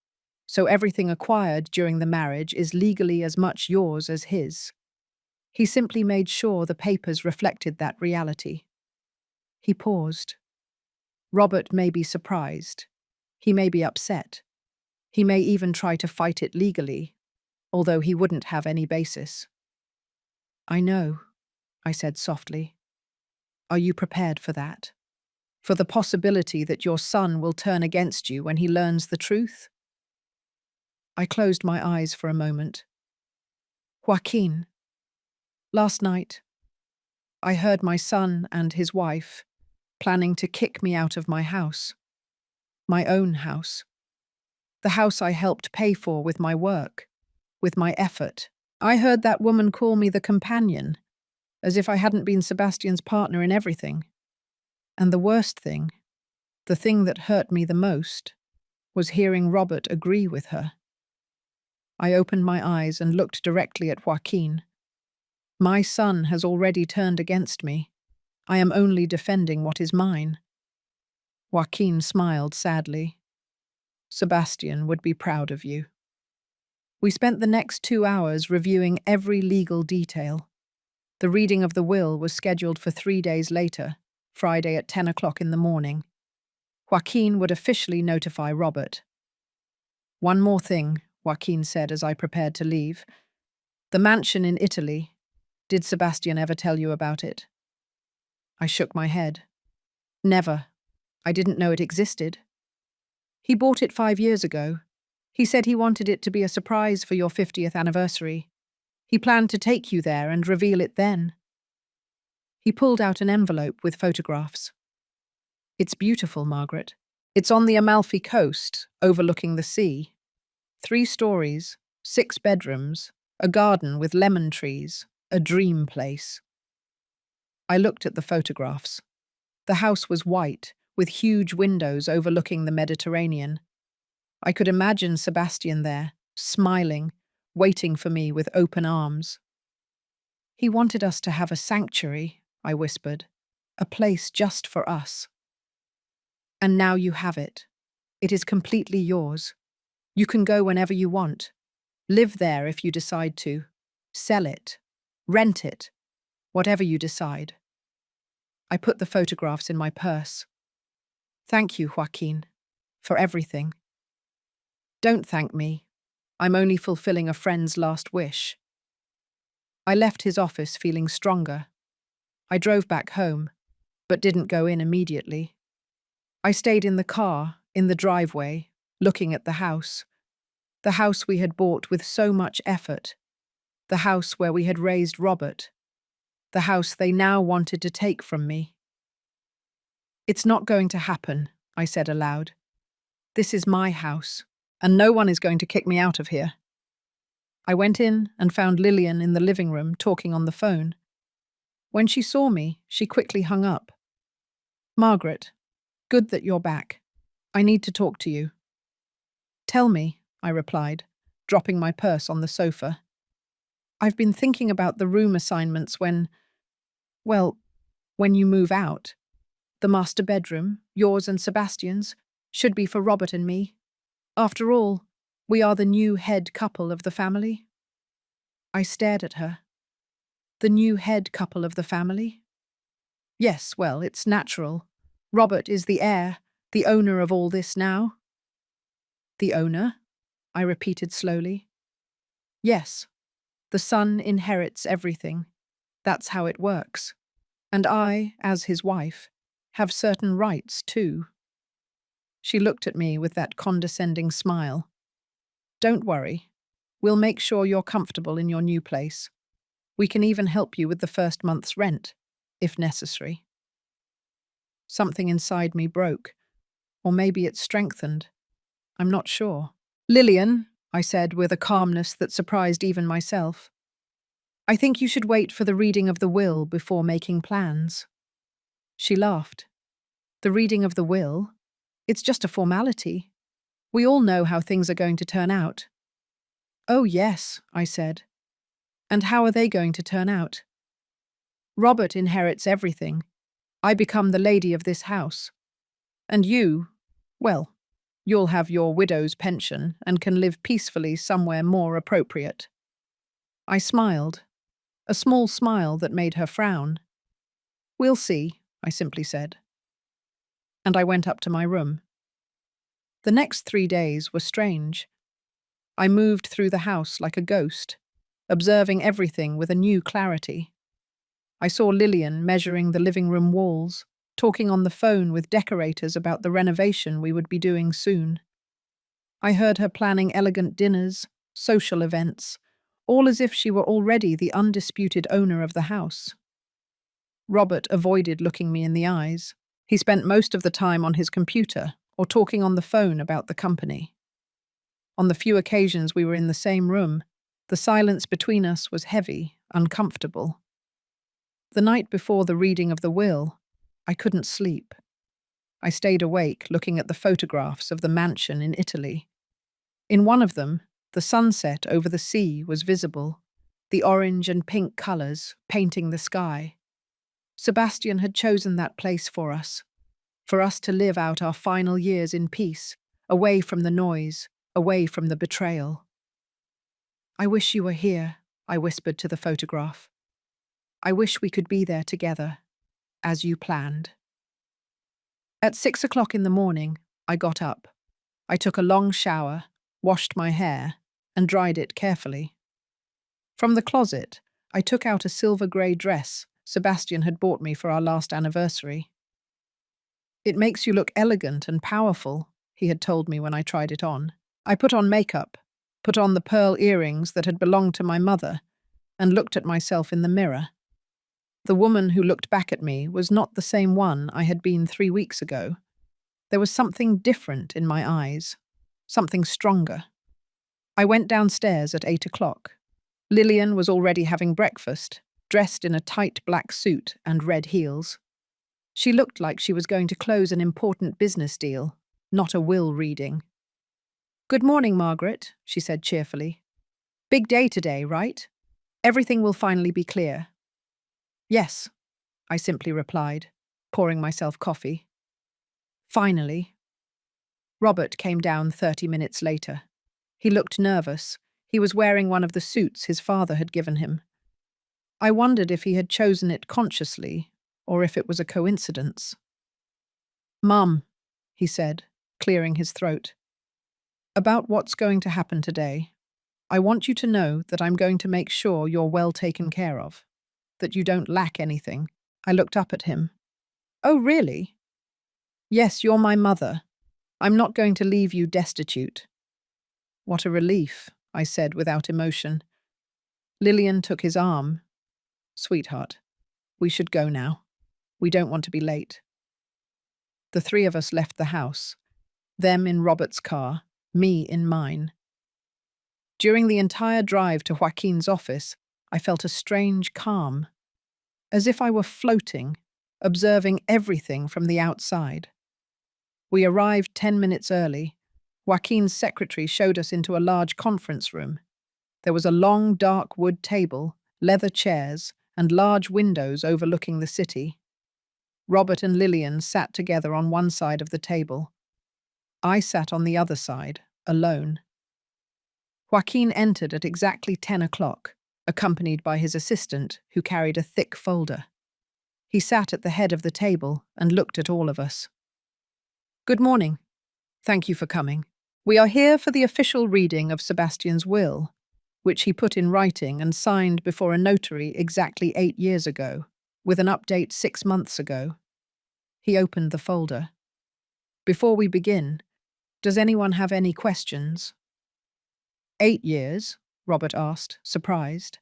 so everything acquired during the marriage is legally as much yours as his. He simply made sure the papers reflected that reality. He paused. Robert may be surprised. He may be upset. He may even try to fight it legally, although he wouldn't have any basis. I know, I said softly. Are you prepared for that? For the possibility that your son will turn against you when he learns the truth? I closed my eyes for a moment. Joaquin, last night, I heard my son and his wife planning to kick me out of my house. My own house. The house I helped pay for with my work, with my effort. I heard that woman call me the companion, as if I hadn't been Sebastian's partner in everything. And the worst thing, the thing that hurt me the most, was hearing Robert agree with her. I opened my eyes and looked directly at Joaquin. My son has already turned against me. I am only defending what is mine. Joaquin smiled sadly. Sebastian would be proud of you. We spent the next 2 hours reviewing every legal detail. The reading of the will was scheduled for 3 days later, Friday at 10 o'clock in the morning. Joaquin would officially notify Robert. One more thing, Joaquin said as I prepared to leave. The mansion in Italy. Did Sebastian ever tell you about it? I shook my head. Never. I didn't know it existed. He bought it 5 years ago. He said he wanted it to be a surprise for your 50th anniversary. He planned to take you there and reveal it then. He pulled out an envelope with photographs. It's beautiful, Margaret. It's on the Amalfi Coast, overlooking the sea. 3 stories, 6 bedrooms, a garden with lemon trees, a dream place. I looked at the photographs. The house was white, with huge windows overlooking the Mediterranean. I could imagine Sebastian there, smiling, waiting for me with open arms. He wanted us to have a sanctuary, I whispered, a place just for us. And now you have it. It is completely yours. You can go whenever you want. Live there if you decide to. Sell it. Rent it. Whatever you decide. I put the photographs in my purse. Thank you, Joaquin, for everything. Don't thank me. I'm only fulfilling a friend's last wish. I left his office feeling stronger. I drove back home, but didn't go in immediately. I stayed in the car, in the driveway, looking at the house we had bought with so much effort, the house where we had raised Robert, the house they now wanted to take from me. It's not going to happen, I said aloud. This is my house, and no one is going to kick me out of here. I went in and found Lillian in the living room talking on the phone. When she saw me, she quickly hung up. Margaret, good that you're back. I need to talk to you. Tell me, I replied, dropping my purse on the sofa. I've been thinking about the room assignments when you move out. The master bedroom, yours and Sebastian's, should be for Robert and me. After all, we are the new head couple of the family. I stared at her. The new head couple of the family? Yes, well, it's natural. Robert is the heir, the owner of all this now. The owner? I repeated slowly. Yes. The son inherits everything. That's how it works. And I, as his wife, have certain rights too. She looked at me with that condescending smile. Don't worry. We'll make sure you're comfortable in your new place. We can even help you with the first month's rent, if necessary. Something inside me broke, or maybe it strengthened. I'm not sure. Lillian, I said with a calmness that surprised even myself, I think you should wait for the reading of the will before making plans. She laughed. The reading of the will? It's just a formality. We all know how things are going to turn out. Oh, yes, I said. And how are they going to turn out? Robert inherits everything. I become the lady of this house. And you, well, you'll have your widow's pension and can live peacefully somewhere more appropriate. I smiled, a small smile that made her frown. We'll see, I simply said. And I went up to my room. The next 3 days were strange. I moved through the house like a ghost, observing everything with a new clarity. I saw Lillian measuring the living room walls, talking on the phone with decorators about the renovation we would be doing soon. I heard her planning elegant dinners, social events, all as if she were already the undisputed owner of the house. Robert avoided looking me in the eyes. He spent most of the time on his computer or talking on the phone about the company. On the few occasions we were in the same room, the silence between us was heavy, uncomfortable. The night before the reading of the will, I couldn't sleep. I stayed awake looking at the photographs of the mansion in Italy. In one of them, the sunset over the sea was visible, the orange and pink colours painting the sky. Sebastian had chosen that place for us to live out our final years in peace, away from the noise, away from the betrayal. I wish you were here, I whispered to the photograph. I wish we could be there together, as you planned. At 6 o'clock in the morning, I got up. I took a long shower, washed my hair, and dried it carefully. From the closet, I took out a silver-grey dress Sebastian had bought me for our last anniversary. It makes you look elegant and powerful, he had told me when I tried it on. I put on makeup, put on the pearl earrings that had belonged to my mother, and looked at myself in the mirror. The woman who looked back at me was not the same one I had been 3 weeks ago. There was something different in my eyes, something stronger. I went downstairs at 8 o'clock. Lillian was already having breakfast, dressed in a tight black suit and red heels. She looked like she was going to close an important business deal, not a will reading. Good morning, Margaret, she said cheerfully. Big day today, right? Everything will finally be clear. Yes, I simply replied, pouring myself coffee. Finally. Robert came down 30 minutes later. He looked nervous. He was wearing one of the suits his father had given him. I wondered if he had chosen it consciously, or if it was a coincidence. Mum, he said, clearing his throat. About what's going to happen today, I want you to know that I'm going to make sure you're well taken care of, that you don't lack anything. I looked up at him. Oh, really? Yes, you're my mother. I'm not going to leave you destitute. What a relief, I said without emotion. Lillian took his arm. Sweetheart, we should go now. We don't want to be late. The 3 of us left the house, them in Robert's car, me in mine. During the entire drive to Joaquin's office, I felt a strange calm, as if I were floating, observing everything from the outside. We arrived 10 minutes early. Joaquin's secretary showed us into a large conference room. There was a long, dark wood table, leather chairs, and large windows overlooking the city. Robert and Lillian sat together on one side of the table. I sat on the other side, alone. Joaquin entered at exactly 10 o'clock, accompanied by his assistant, who carried a thick folder. He sat at the head of the table and looked at all of us. Good morning. Thank you for coming. We are here for the official reading of Sebastian's will, which he put in writing and signed before a notary exactly 8 years ago. with an update 6 months ago. He opened the folder. Before we begin, does anyone have any questions? 8 years? Robert asked, surprised.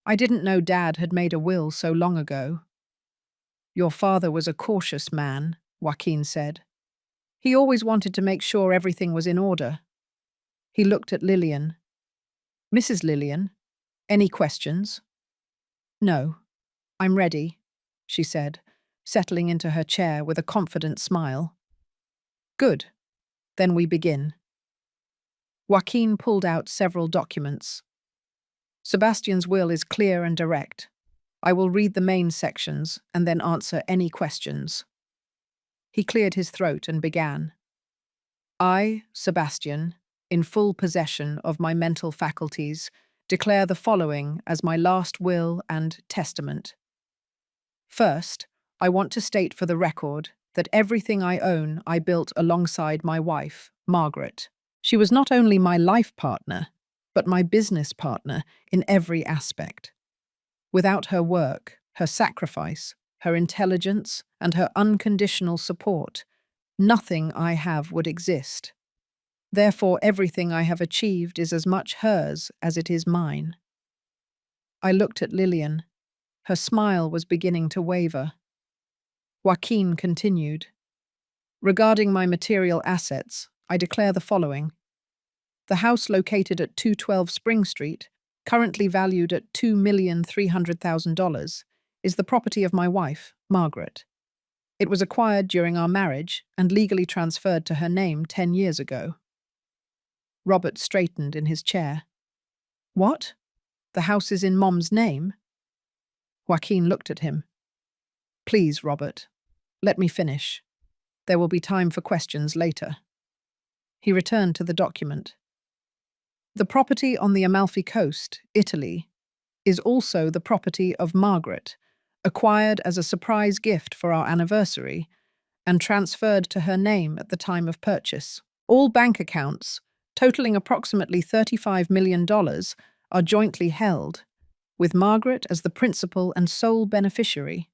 I didn't know Dad had made a will so long ago. Your father was a cautious man, Joaquin said. He always wanted to make sure everything was in order. He looked at Lillian. Mrs. Lillian, any questions? No. I'm ready, she said, settling into her chair with a confident smile. Good. Then we begin. Joaquin pulled out several documents. Sebastian's will is clear and direct. I will read the main sections and then answer any questions. He cleared his throat and began. I, Sebastian, in full possession of my mental faculties, declare the following as my last will and testament. First, I want to state for the record that everything I own I built alongside my wife, Margaret. She was not only my life partner, but my business partner in every aspect. Without her work, her sacrifice, her intelligence, and her unconditional support, nothing I have would exist. Therefore, everything I have achieved is as much hers as it is mine. I looked at Lillian. Her smile was beginning to waver. Joaquin continued. Regarding my material assets, I declare the following. The house located at 212 Spring Street, currently valued at $2,300,000, is the property of my wife, Margaret. It was acquired during our marriage and legally transferred to her name 10 years ago. Robert straightened in his chair. What? The house is in Mom's name? Joaquin looked at him. Please, Robert, let me finish. There will be time for questions later. He returned to the document. The property on the Amalfi Coast, Italy, is also the property of Margaret, acquired as a surprise gift for our anniversary and transferred to her name at the time of purchase. All bank accounts, totaling approximately $35 million, are jointly held, with Margaret as the principal and sole beneficiary.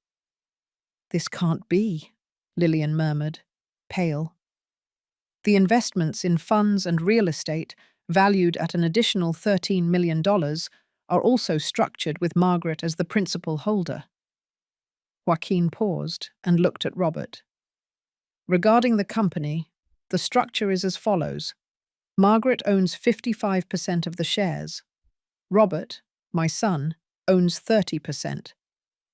This can't be, Lillian murmured, pale. The investments in funds and real estate, valued at an additional $13 million, are also structured with Margaret as the principal holder. Joaquin paused and looked at Robert. Regarding the company, the structure is as follows. Margaret owns 55% of the shares. Robert, my son, owns 30%.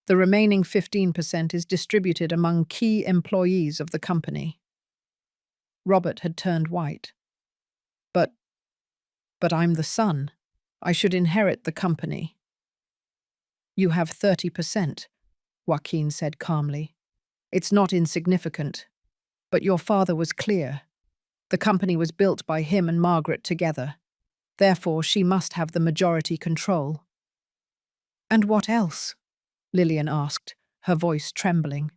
The remaining 15% is distributed among key employees of the company. Robert had turned white. But I'm the son. I should inherit the company. You have 30%, Joaquin said calmly. It's not insignificant, but your father was clear. The company was built by him and Margaret together. Therefore, she must have the majority control. And what else? Lillian asked, her voice trembling.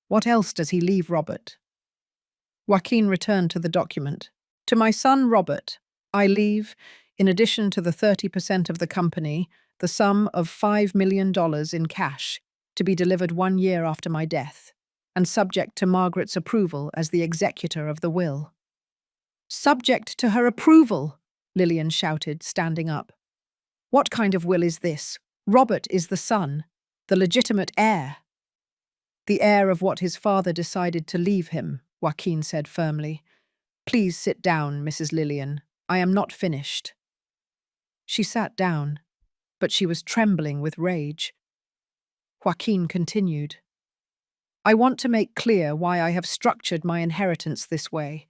What else does he leave Robert? Joaquin returned to the document. To my son Robert, I leave, in addition to the 30% of the company, the sum of $5 million in cash, to be delivered 1 year after my death, and subject to Margaret's approval as the executor of the will. Subject to her approval, Lillian shouted, standing up. What kind of will is this? Robert is the son, the legitimate heir. The heir of what his father decided to leave him, Joaquin said firmly. Please sit down, Mrs. Lillian. I am not finished. She sat down, but she was trembling with rage. Joaquin continued. I want to make clear why I have structured my inheritance this way.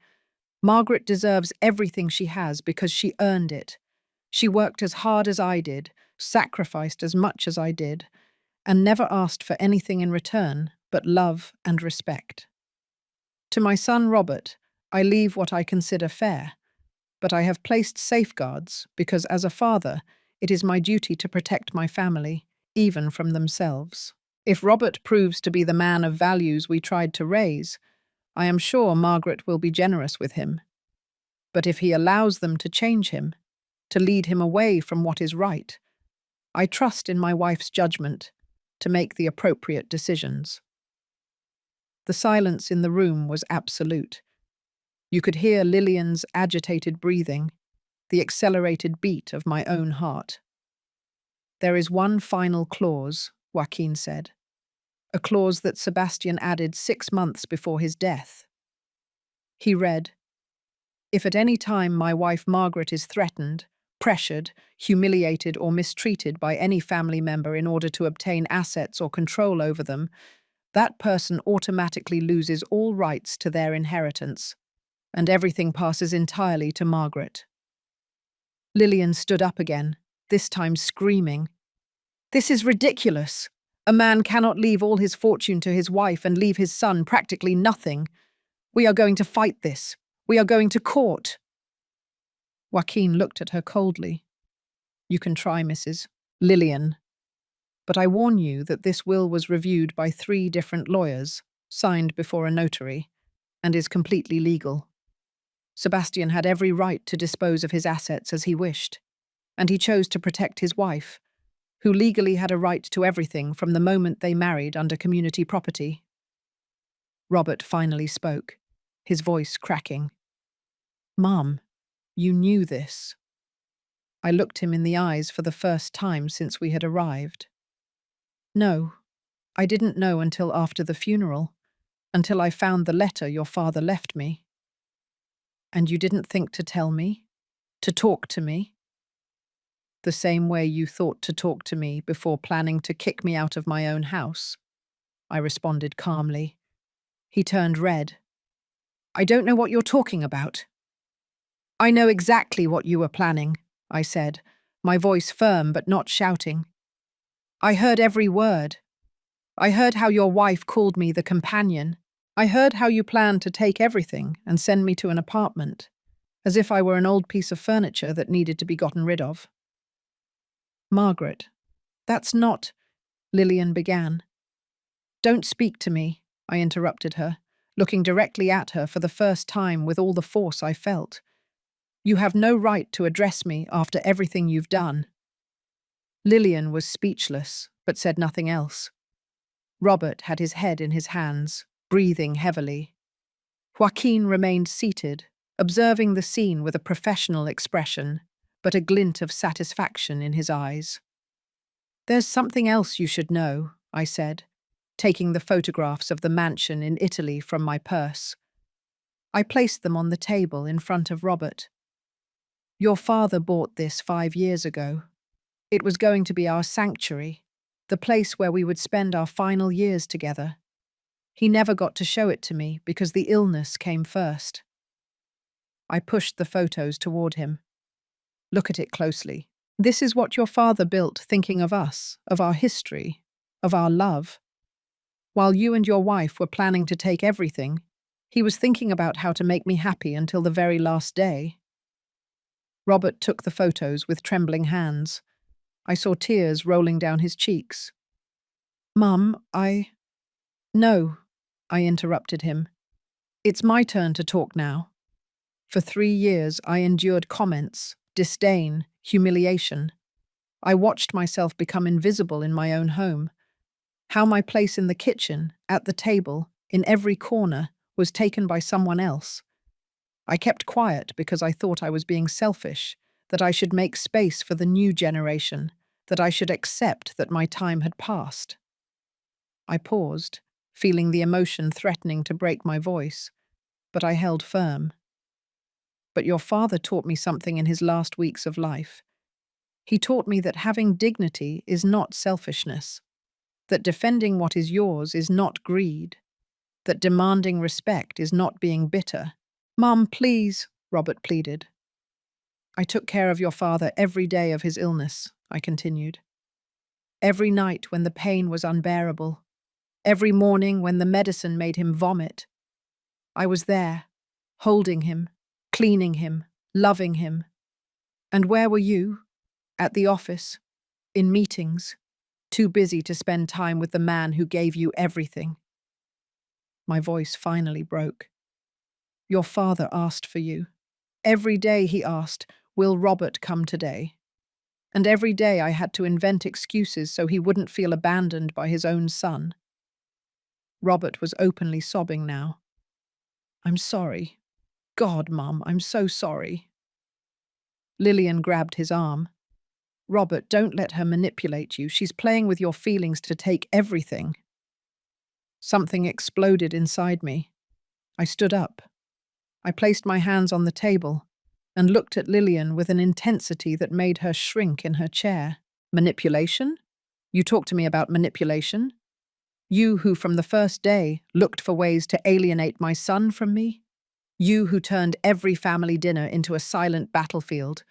Margaret deserves everything she has because she earned it. She worked as hard as I did, sacrificed as much as I did, and never asked for anything in return but love and respect. To my son Robert, I leave what I consider fair, but I have placed safeguards because as a father, it is my duty to protect my family, even from themselves. If Robert proves to be the man of values we tried to raise, I am sure Margaret will be generous with him. But if he allows them to change him, to lead him away from what is right, I trust in my wife's judgment, to make the appropriate decisions. The silence in the room was absolute. You could hear Lillian's agitated breathing, the accelerated beat of my own heart. "There is one final clause," Joaquin said. "A clause that Sebastian added 6 months before his death." He read, "If at any time my wife Margaret is threatened, pressured, humiliated, or mistreated by any family member in order to obtain assets or control over them, that person automatically loses all rights to their inheritance, and everything passes entirely to Margaret." Lillian stood up again, this time screaming, "This is ridiculous! A man cannot leave all his fortune to his wife and leave his son practically nothing. We are going to fight this. We are going to court." Joaquin looked at her coldly. "You can try, Mrs. Lillian. But I warn you that this will was reviewed by 3 different lawyers, signed before a notary, and is completely legal. Sebastian had every right to dispose of his assets as he wished, and he chose to protect his wife, who legally had a right to everything from the moment they married under community property." Robert finally spoke, his voice cracking. "Mum, you knew this." I looked him in the eyes for the first time since we had arrived. "No, I didn't know until after the funeral, until I found the letter your father left me." "And you didn't think to tell me? To talk to me?" "The same way you thought to talk to me before planning to kick me out of my own house," I responded calmly. He turned red. "I don't know what you're talking about." "I know exactly what you were planning," I said, my voice firm but not shouting. "I heard every word. I heard how your wife called me the companion. I heard how you planned to take everything and send me to an apartment, as if I were an old piece of furniture that needed to be gotten rid of." "Margaret, that's not—" Lillian began. "Don't speak to me," I interrupted her, looking directly at her for the first time with all the force I felt. "You have no right to address me after everything you've done." Lillian was speechless, but said nothing else. Robert had his head in his hands, breathing heavily. Joaquin remained seated, observing the scene with a professional expression, but a glint of satisfaction in his eyes. "There's something else you should know," I said, taking the photographs of the mansion in Italy from my purse. I placed them on the table in front of Robert. "Your father bought this 5 years ago. It was going to be our sanctuary, the place where we would spend our final years together. He never got to show it to me because the illness came first." I pushed the photos toward him. "Look at it closely. This is what your father built thinking of us, of our history, of our love. While you and your wife were planning to take everything, he was thinking about how to make me happy until the very last day." Robert took the photos with trembling hands. I saw tears rolling down his cheeks. "Mum, No," I interrupted him. "It's my turn to talk now. For 3 years I endured comments, disdain, humiliation. I watched myself become invisible in my own home. How my place in the kitchen, at the table, in every corner, was taken by someone else. I kept quiet because I thought I was being selfish, that I should make space for the new generation, that I should accept that my time had passed." I paused, feeling the emotion threatening to break my voice, but I held firm. "But your father taught me something in his last weeks of life. He taught me that having dignity is not selfishness, that defending what is yours is not greed, that demanding respect is not being bitter." "Mum, please," Robert pleaded. "I took care of your father every day of his illness," I continued. "Every night when the pain was unbearable, every morning when the medicine made him vomit. I was there, holding him, cleaning him, loving him. And where were you? At the office, in meetings, too busy to spend time with the man who gave you everything." My voice finally broke. "Your father asked for you. Every day he asked, 'Will Robert come today?' and every day I had to invent excuses so he wouldn't feel abandoned by his own son. Robert was openly sobbing now. "I'm sorry. God, Mum, I'm so sorry." Lillian grabbed his arm. "Robert, don't let her manipulate you. She's playing with your feelings to take everything." Something exploded inside me. I stood up. I placed my hands on the table and looked at Lillian with an intensity that made her shrink in her chair. "Manipulation? You talk to me about manipulation? You who from the first day looked for ways to alienate my son from me? You who turned every family dinner into a silent battlefield?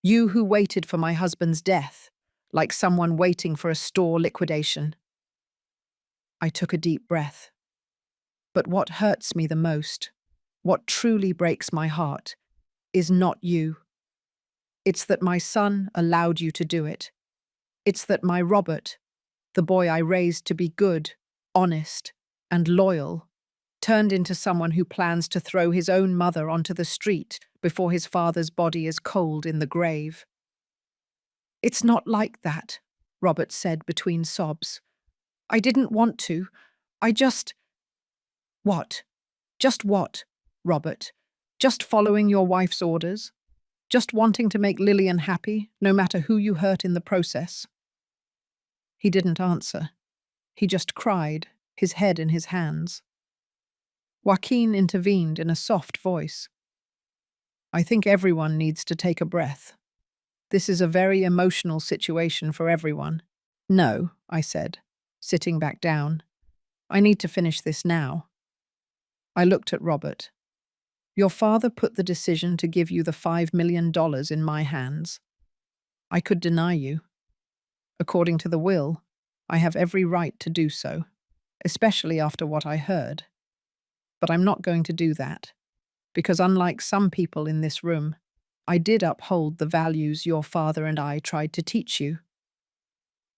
You who waited for my husband's death, like someone waiting for a store liquidation?" I took a deep breath. "But what hurts me the most, what truly breaks my heart, is not you. It's that my son allowed you to do it. It's that my Robert, the boy I raised to be good, honest, and loyal, turned into someone who plans to throw his own mother onto the street before his father's body is cold in the grave." "It's not like that," Robert said between sobs. "I didn't want to. I just—" "What? Just what, Robert? Just following your wife's orders? Just wanting to make Lillian happy, no matter who you hurt in the process?" He didn't answer. He just cried, his head in his hands. Joaquin intervened in a soft voice. "I think everyone needs to take a breath. This is a very emotional situation for everyone." "No," I said, sitting back down. "I need to finish this now." I looked at Robert. "Your father put the decision to give you the $5 million in my hands. I could deny you. According to the will, I have every right to do so, especially after what I heard. But I'm not going to do that, because unlike some people in this room, I did uphold the values your father and I tried to teach you."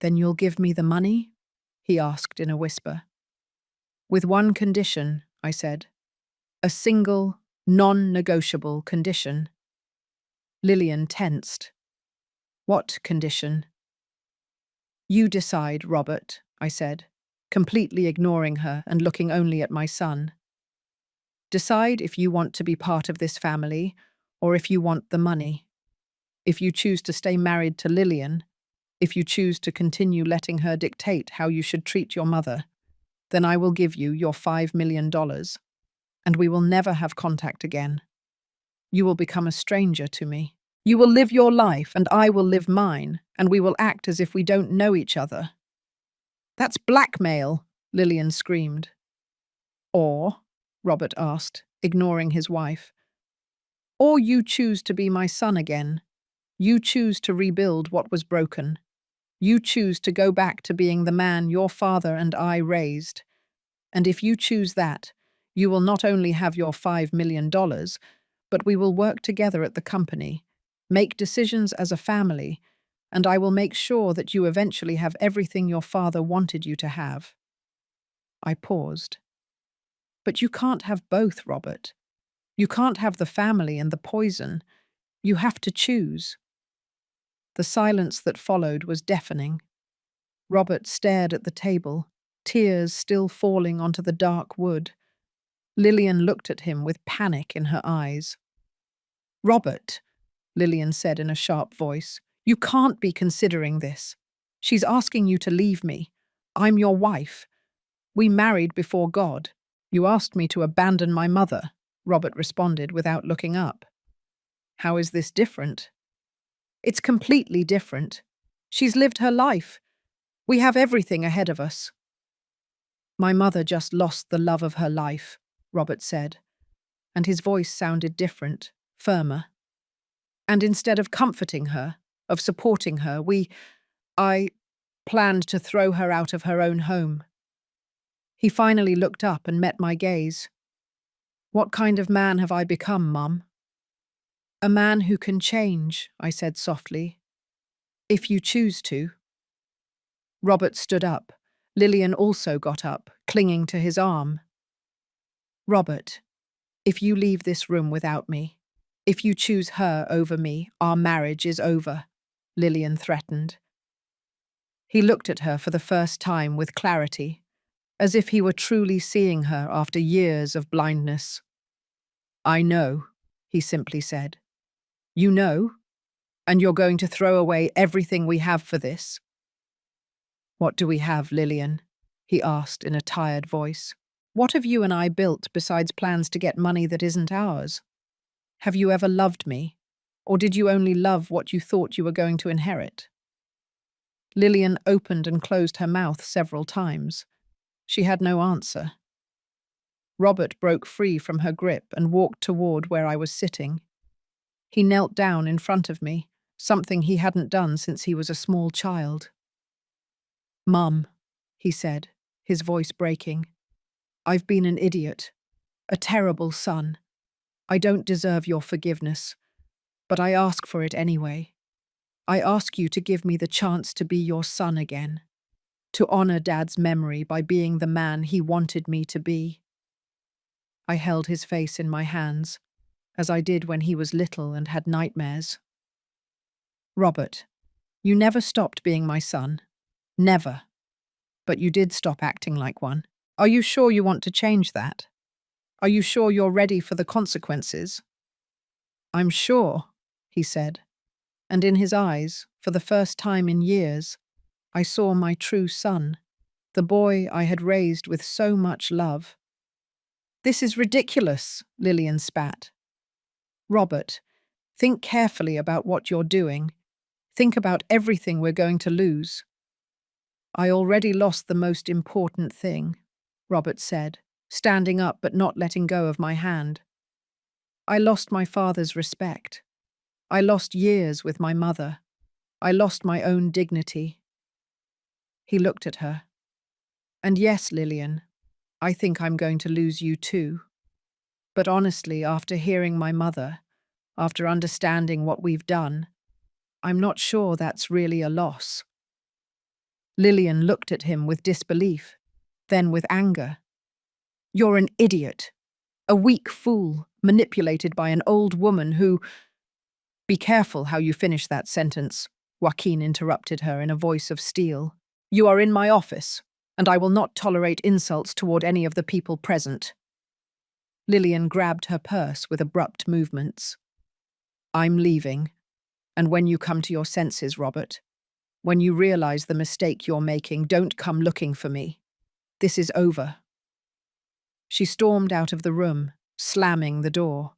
"Then you'll give me the money?" he asked in a whisper. "With one condition," I said. "A single, non-negotiable condition." Lillian tensed. "What condition?" "You decide, Robert," I said, completely ignoring her and looking only at my son. "Decide if you want to be part of this family or if you want the money. If you choose to stay married to Lillian, if you choose to continue letting her dictate how you should treat your mother, then I will give you your $5 million, and we will never have contact again. You will become a stranger to me. You will live your life, and I will live mine, and we will act as if we don't know each other." "That's blackmail," Lillian screamed. "Or," Robert asked, ignoring his wife, "or you choose to be my son again. You choose to rebuild what was broken. You choose to go back to being the man your father and I raised. And if you choose that, you will not only have your $5 million, but we will work together at the company, make decisions as a family, and I will make sure that you eventually have everything your father wanted you to have." I paused. "But you can't have both, Robert. You can't have the family and the poison. You have to choose." The silence that followed was deafening. Robert stared at the table, tears still falling onto the dark wood. Lillian looked at him with panic in her eyes. "Robert," Lillian said in a sharp voice, "you can't be considering this. She's asking you to leave me. I'm your wife. We married before God. You asked me to abandon my mother," Robert responded without looking up. "How is this different?" "It's completely different. She's lived her life. We have everything ahead of us." "My mother just lost the love of her life," Robert said, and his voice sounded different, firmer. "And instead of comforting her, of supporting her, I planned to throw her out of her own home." He finally looked up and met my gaze. "What kind of man have I become, Mum?" "A man who can change," I said softly. "If you choose to." Robert stood up. Lillian also got up, clinging to his arm. "Robert, if you leave this room without me, if you choose her over me, our marriage is over. Lillian threatened. He looked at her for the first time with clarity, as if he were truly seeing her after years of blindness. "I know," he simply said. "You know? And you're going to throw away everything we have for this?" "What do we have, Lillian?" he asked in a tired voice. "What have you and I built besides plans to get money that isn't ours? Have you ever loved me? Or did you only love what you thought you were going to inherit?" Lillian opened and closed her mouth several times. She had no answer. Robert broke free from her grip and walked toward where I was sitting. He knelt down in front of me, something he hadn't done since he was a small child. "Mum," he said, his voice breaking, "I've been an idiot, a terrible son. I don't deserve your forgiveness, but I ask for it anyway. I ask you to give me the chance to be your son again, to honor Dad's memory by being the man he wanted me to be." I held his face in my hands, as I did when he was little and had nightmares. "Robert, you never stopped being my son. Never. But you did stop acting like one. Are you sure you want to change that? Are you sure you're ready for the consequences?" "I'm sure," he said, and in his eyes, for the first time in years, I saw my true son, the boy I had raised with so much love. "This is ridiculous," Lillian spat. "Robert, think carefully about what you're doing. Think about everything we're going to lose." "I already lost the most important thing," Robert said, standing up but not letting go of my hand. "I lost my father's respect. I lost years with my mother. I lost my own dignity." He looked at her. "And yes, Lillian, I think I'm going to lose you too. But honestly, after hearing my mother, after understanding what we've done, I'm not sure that's really a loss." Lillian looked at him with disbelief, then with anger. "You're an idiot, a weak fool, manipulated by an old woman who—" "Be careful how you finish that sentence," Joaquin interrupted her in a voice of steel. "You are in my office, and I will not tolerate insults toward any of the people present." Lillian grabbed her purse with abrupt movements. "I'm leaving, and when you come to your senses, Robert, when you realize the mistake you're making, don't come looking for me. This is over." She stormed out of the room, slamming the door.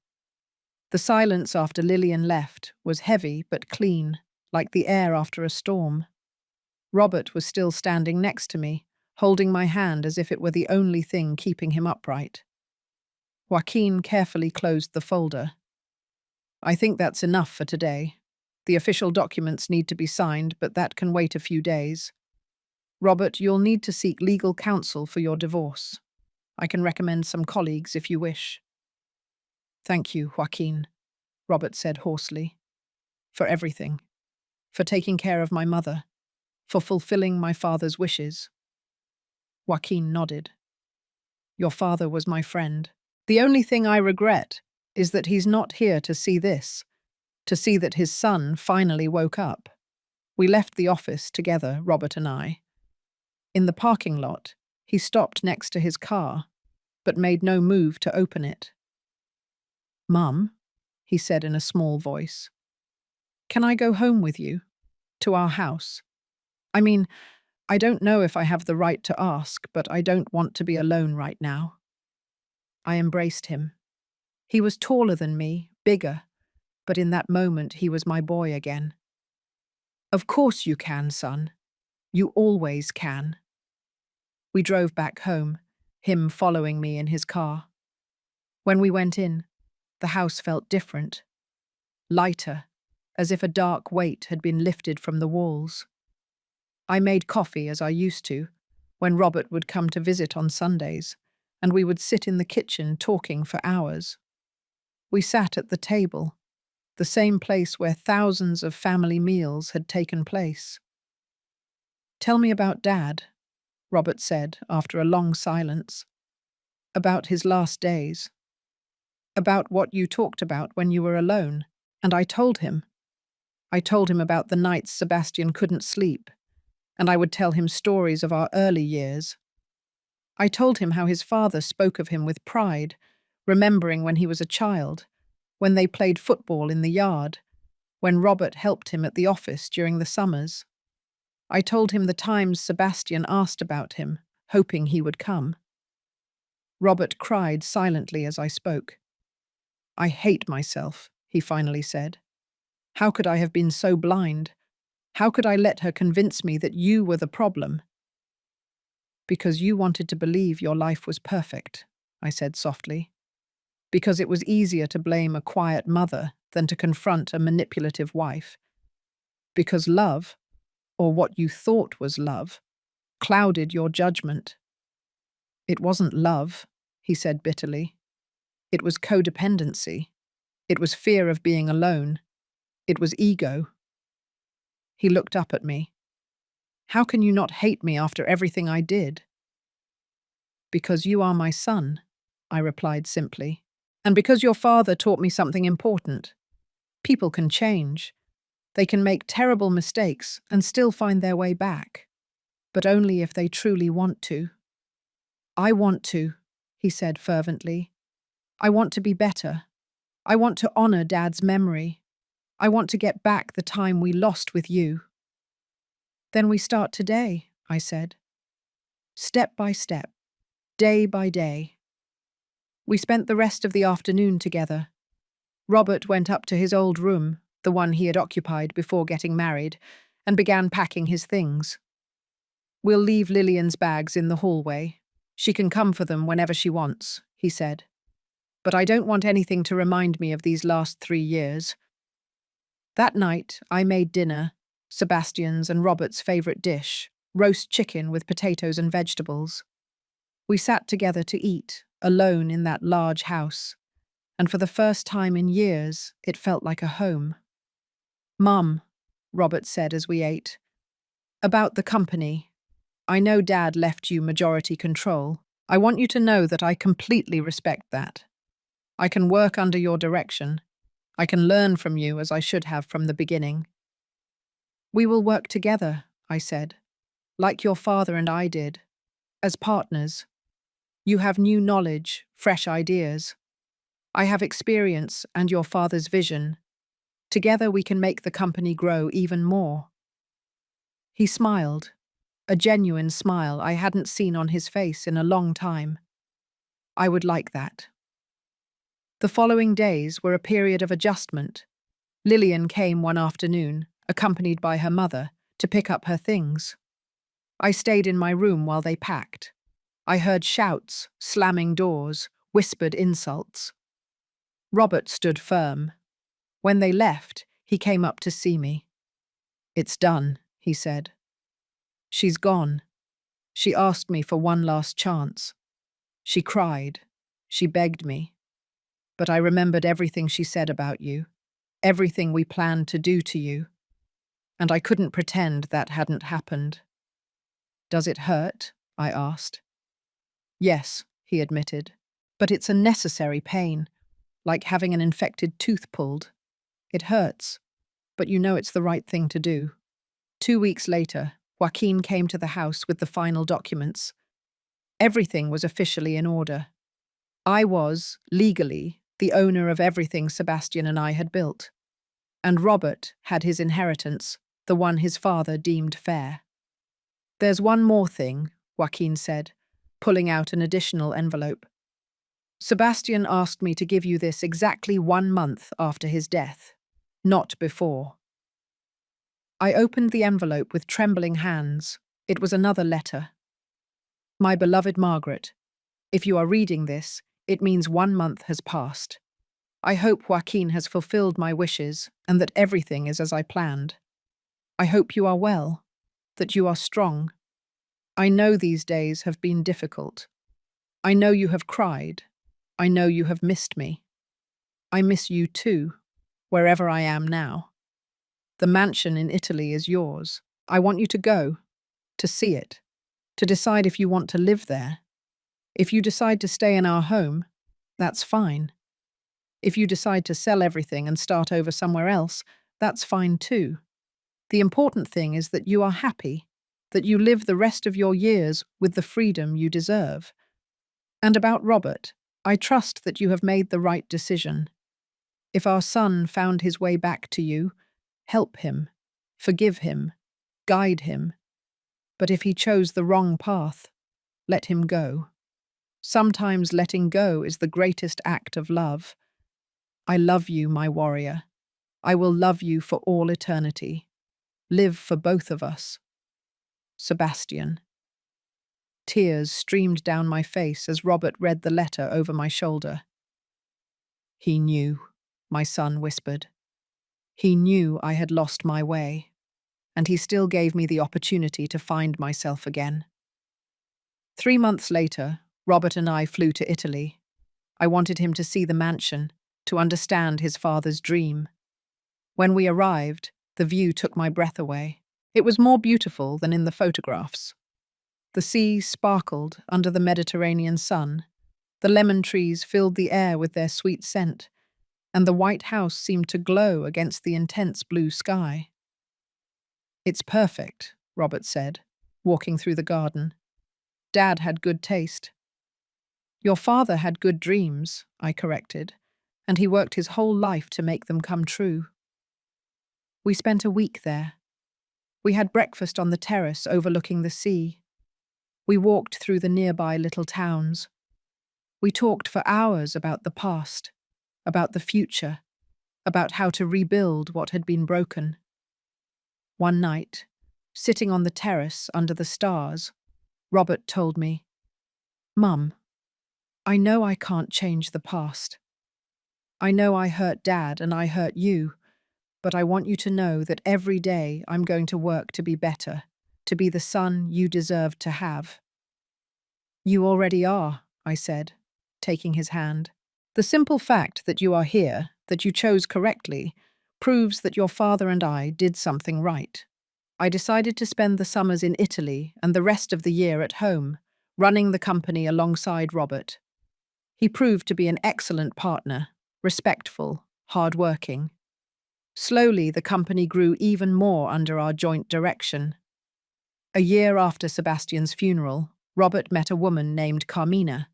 The silence after Lillian left was heavy but clean, like the air after a storm. Robert was still standing next to me, holding my hand as if it were the only thing keeping him upright. Joaquin carefully closed the folder. "I think that's enough for today. The official documents need to be signed, but that can wait a few days. Robert, you'll need to seek legal counsel for your divorce. I can recommend some colleagues if you wish." "Thank you, Joaquin," Robert said hoarsely. "For everything. For taking care of my mother. For fulfilling my father's wishes." Joaquin nodded. "Your father was my friend. The only thing I regret is that he's not here to see this, to see that his son finally woke up." We left the office together, Robert and I. In the parking lot, he stopped next to his car, but made no move to open it. "Mum," he said in a small voice, "can I go home with you? To our house? I mean, I don't know if I have the right to ask, but I don't want to be alone right now." I embraced him. He was taller than me, bigger, but in that moment he was my boy again. "Of course you can, son. You always can." We drove back home, him following me in his car. When we went in, the house felt different, lighter, as if a dark weight had been lifted from the walls. I made coffee as I used to, when Robert would come to visit on Sundays, and we would sit in the kitchen talking for hours. We sat at the table, the same place where thousands of family meals had taken place. "Tell me about Dad," Robert said after a long silence. "About his last days. About what you talked about when you were alone." And I told him. I told him about the nights Sebastian couldn't sleep, and I would tell him stories of our early years. I told him how his father spoke of him with pride, remembering when he was a child, when they played football in the yard, when Robert helped him at the office during the summers. I told him the times Sebastian asked about him, hoping he would come. Robert cried silently as I spoke. "I hate myself," he finally said. "How could I have been so blind? How could I let her convince me that you were the problem?" "Because you wanted to believe your life was perfect," I said softly. "Because it was easier to blame a quiet mother than to confront a manipulative wife. Because love, or what you thought was love, clouded your judgment." "It wasn't love," he said bitterly. "It was codependency. It was fear of being alone. It was ego." He looked up at me. "How can you not hate me after everything I did?" "Because you are my son," I replied simply. "And because your father taught me something important. People can change. They can make terrible mistakes and still find their way back. But only if they truly want to." "I want to," he said fervently. "I want to be better. I want to honor Dad's memory. I want to get back the time we lost with you." "Then we start today," I said. "Step by step, day by day." We spent the rest of the afternoon together. Robert went up to his old room, the one he had occupied before getting married, and began packing his things. "We'll leave Lillian's bags in the hallway. She can come for them whenever she wants," he said. "But I don't want anything to remind me of these last 3 years." That night, I made dinner, Sebastian's and Robert's favorite dish, roast chicken with potatoes and vegetables. We sat together to eat, alone in that large house, and for the first time in years, it felt like a home. "Mum," Robert said as we ate, "about the company. I know Dad left you majority control. I want you to know that I completely respect that. I can work under your direction. I can learn from you as I should have from the beginning." "We will work together," I said, "like your father and I did, as partners. You have new knowledge, fresh ideas. I have experience and your father's vision. Together we can make the company grow even more." He smiled, a genuine smile I hadn't seen on his face in a long time. I would like that. The following days were a period of adjustment. Lillian came one afternoon, accompanied by her mother, to pick up her things. I stayed in my room while they packed. I heard shouts, slamming doors, whispered insults. Robert stood firm. When they left, he came up to see me. "It's done," he said. "She's gone. She asked me for one last chance. She cried. She begged me. But I remembered everything she said about you, everything we planned to do to you, and I couldn't pretend that hadn't happened." "Does it hurt?" I asked. "Yes," he admitted, "but it's a necessary pain, like having an infected tooth pulled. It hurts, but you know it's the right thing to do." 2 weeks later, Joaquin came to the house with the final documents. Everything was officially in order. I was, legally, the owner of everything Sebastian and I had built. And Robert had his inheritance, the one his father deemed fair. "There's one more thing," Joaquin said, pulling out an additional envelope. "Sebastian asked me to give you this exactly 1 month after his death, not before." I opened the envelope with trembling hands. It was another letter. "My beloved Margaret, if you are reading this, it means 1 month has passed. I hope Joaquin has fulfilled my wishes and that everything is as I planned. I hope you are well, that you are strong. I know these days have been difficult. I know you have cried. I know you have missed me. I miss you too, wherever I am now. The mansion in Italy is yours. I want you to go, to see it, to decide if you want to live there. If you decide to stay in our home, that's fine. If you decide to sell everything and start over somewhere else, That's fine too. The important thing is that you are happy, that you live the rest of your years with the freedom you deserve. And about Robert, I trust that you have made the right decision. If our son found his way back to you, help him, forgive him, guide him. But if he chose the wrong path, let him go. Sometimes letting go is the greatest act of love. I love you, my warrior. I will love you for all eternity. Live for both of us. Sebastian. Tears streamed down my face as Robert read the letter over my shoulder. He knew, my son whispered. He knew I had lost my way, and he still gave me the opportunity to find myself again. 3 months later, Robert and I flew to Italy. I wanted him to see the mansion, to understand his father's dream. When we arrived, the view took my breath away. It was more beautiful than in the photographs. The sea sparkled under the Mediterranean sun. The lemon trees filled the air with their sweet scent, and the white house seemed to glow against the intense blue sky. It's perfect, Robert said, walking through the garden. Dad had good taste. Your father had good dreams, I corrected, and he worked his whole life to make them come true. We spent a week there. We had breakfast on the terrace overlooking the sea. We walked through the nearby little towns. We talked for hours about the past, about the future, about how to rebuild what had been broken. One night, sitting on the terrace under the stars, Robert told me, "Mum, I know I can't change the past. I know I hurt Dad and I hurt you, but I want you to know that every day I'm going to work to be better, to be the son you deserve to have." "You already are," I said, taking his hand. "The simple fact that you are here, that you chose correctly, proves that your father and I did something right." I decided to spend the summers in Italy and the rest of the year at home, running the company alongside Robert. He proved to be an excellent partner, respectful, hard-working. Slowly, the company grew even more under our joint direction. A year after Sebastian's funeral, Robert met a woman named Carmina.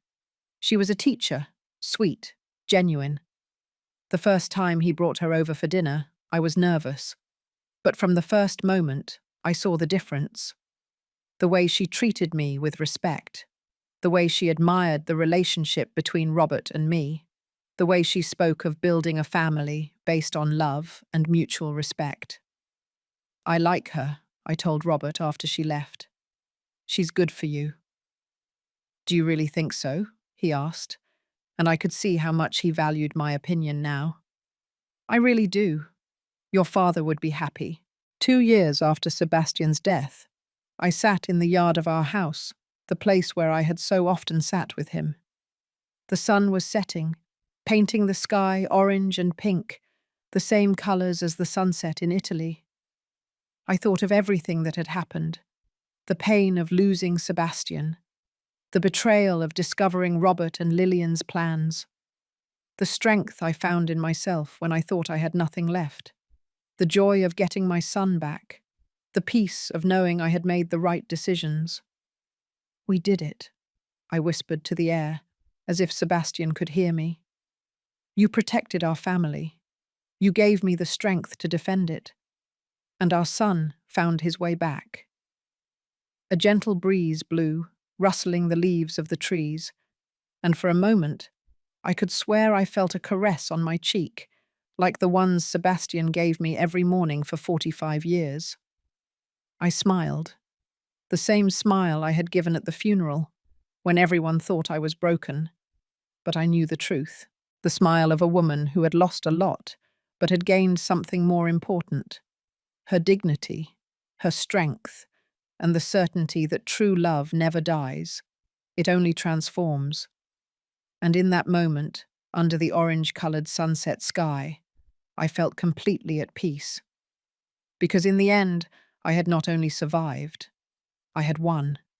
She was a teacher, sweet, genuine. The first time he brought her over for dinner, I was nervous. But from the first moment, I saw the difference. The way she treated me with respect. The way she admired the relationship between Robert and me. The way she spoke of building a family based on love and mutual respect. "I like her," I told Robert after she left. "She's good for you." "Do you really think so?" he asked, and I could see how much he valued my opinion now. "I really do. Your father would be happy." 2 years after Sebastian's death, I sat in the yard of our house, the place where I had so often sat with him. The sun was setting, painting the sky orange and pink, the same colours as the sunset in Italy. I thought of everything that had happened, the pain of losing Sebastian, the betrayal of discovering Robert and Lillian's plans, the strength I found in myself when I thought I had nothing left, the joy of getting my son back, the peace of knowing I had made the right decisions. "We did it," I whispered to the air, as if Sebastian could hear me. "You protected our family. You gave me the strength to defend it. And our son found his way back." A gentle breeze blew, rustling the leaves of the trees, and for a moment, I could swear I felt a caress on my cheek, like the ones Sebastian gave me every morning for 45 years. I smiled, the same smile I had given at the funeral, when everyone thought I was broken. But I knew the truth, the smile of a woman who had lost a lot, but had gained something more important. Her dignity, her strength, and the certainty that true love never dies. It only transforms. And in that moment, under the orange-coloured sunset sky, I felt completely at peace. Because in the end, I had not only survived, I had won.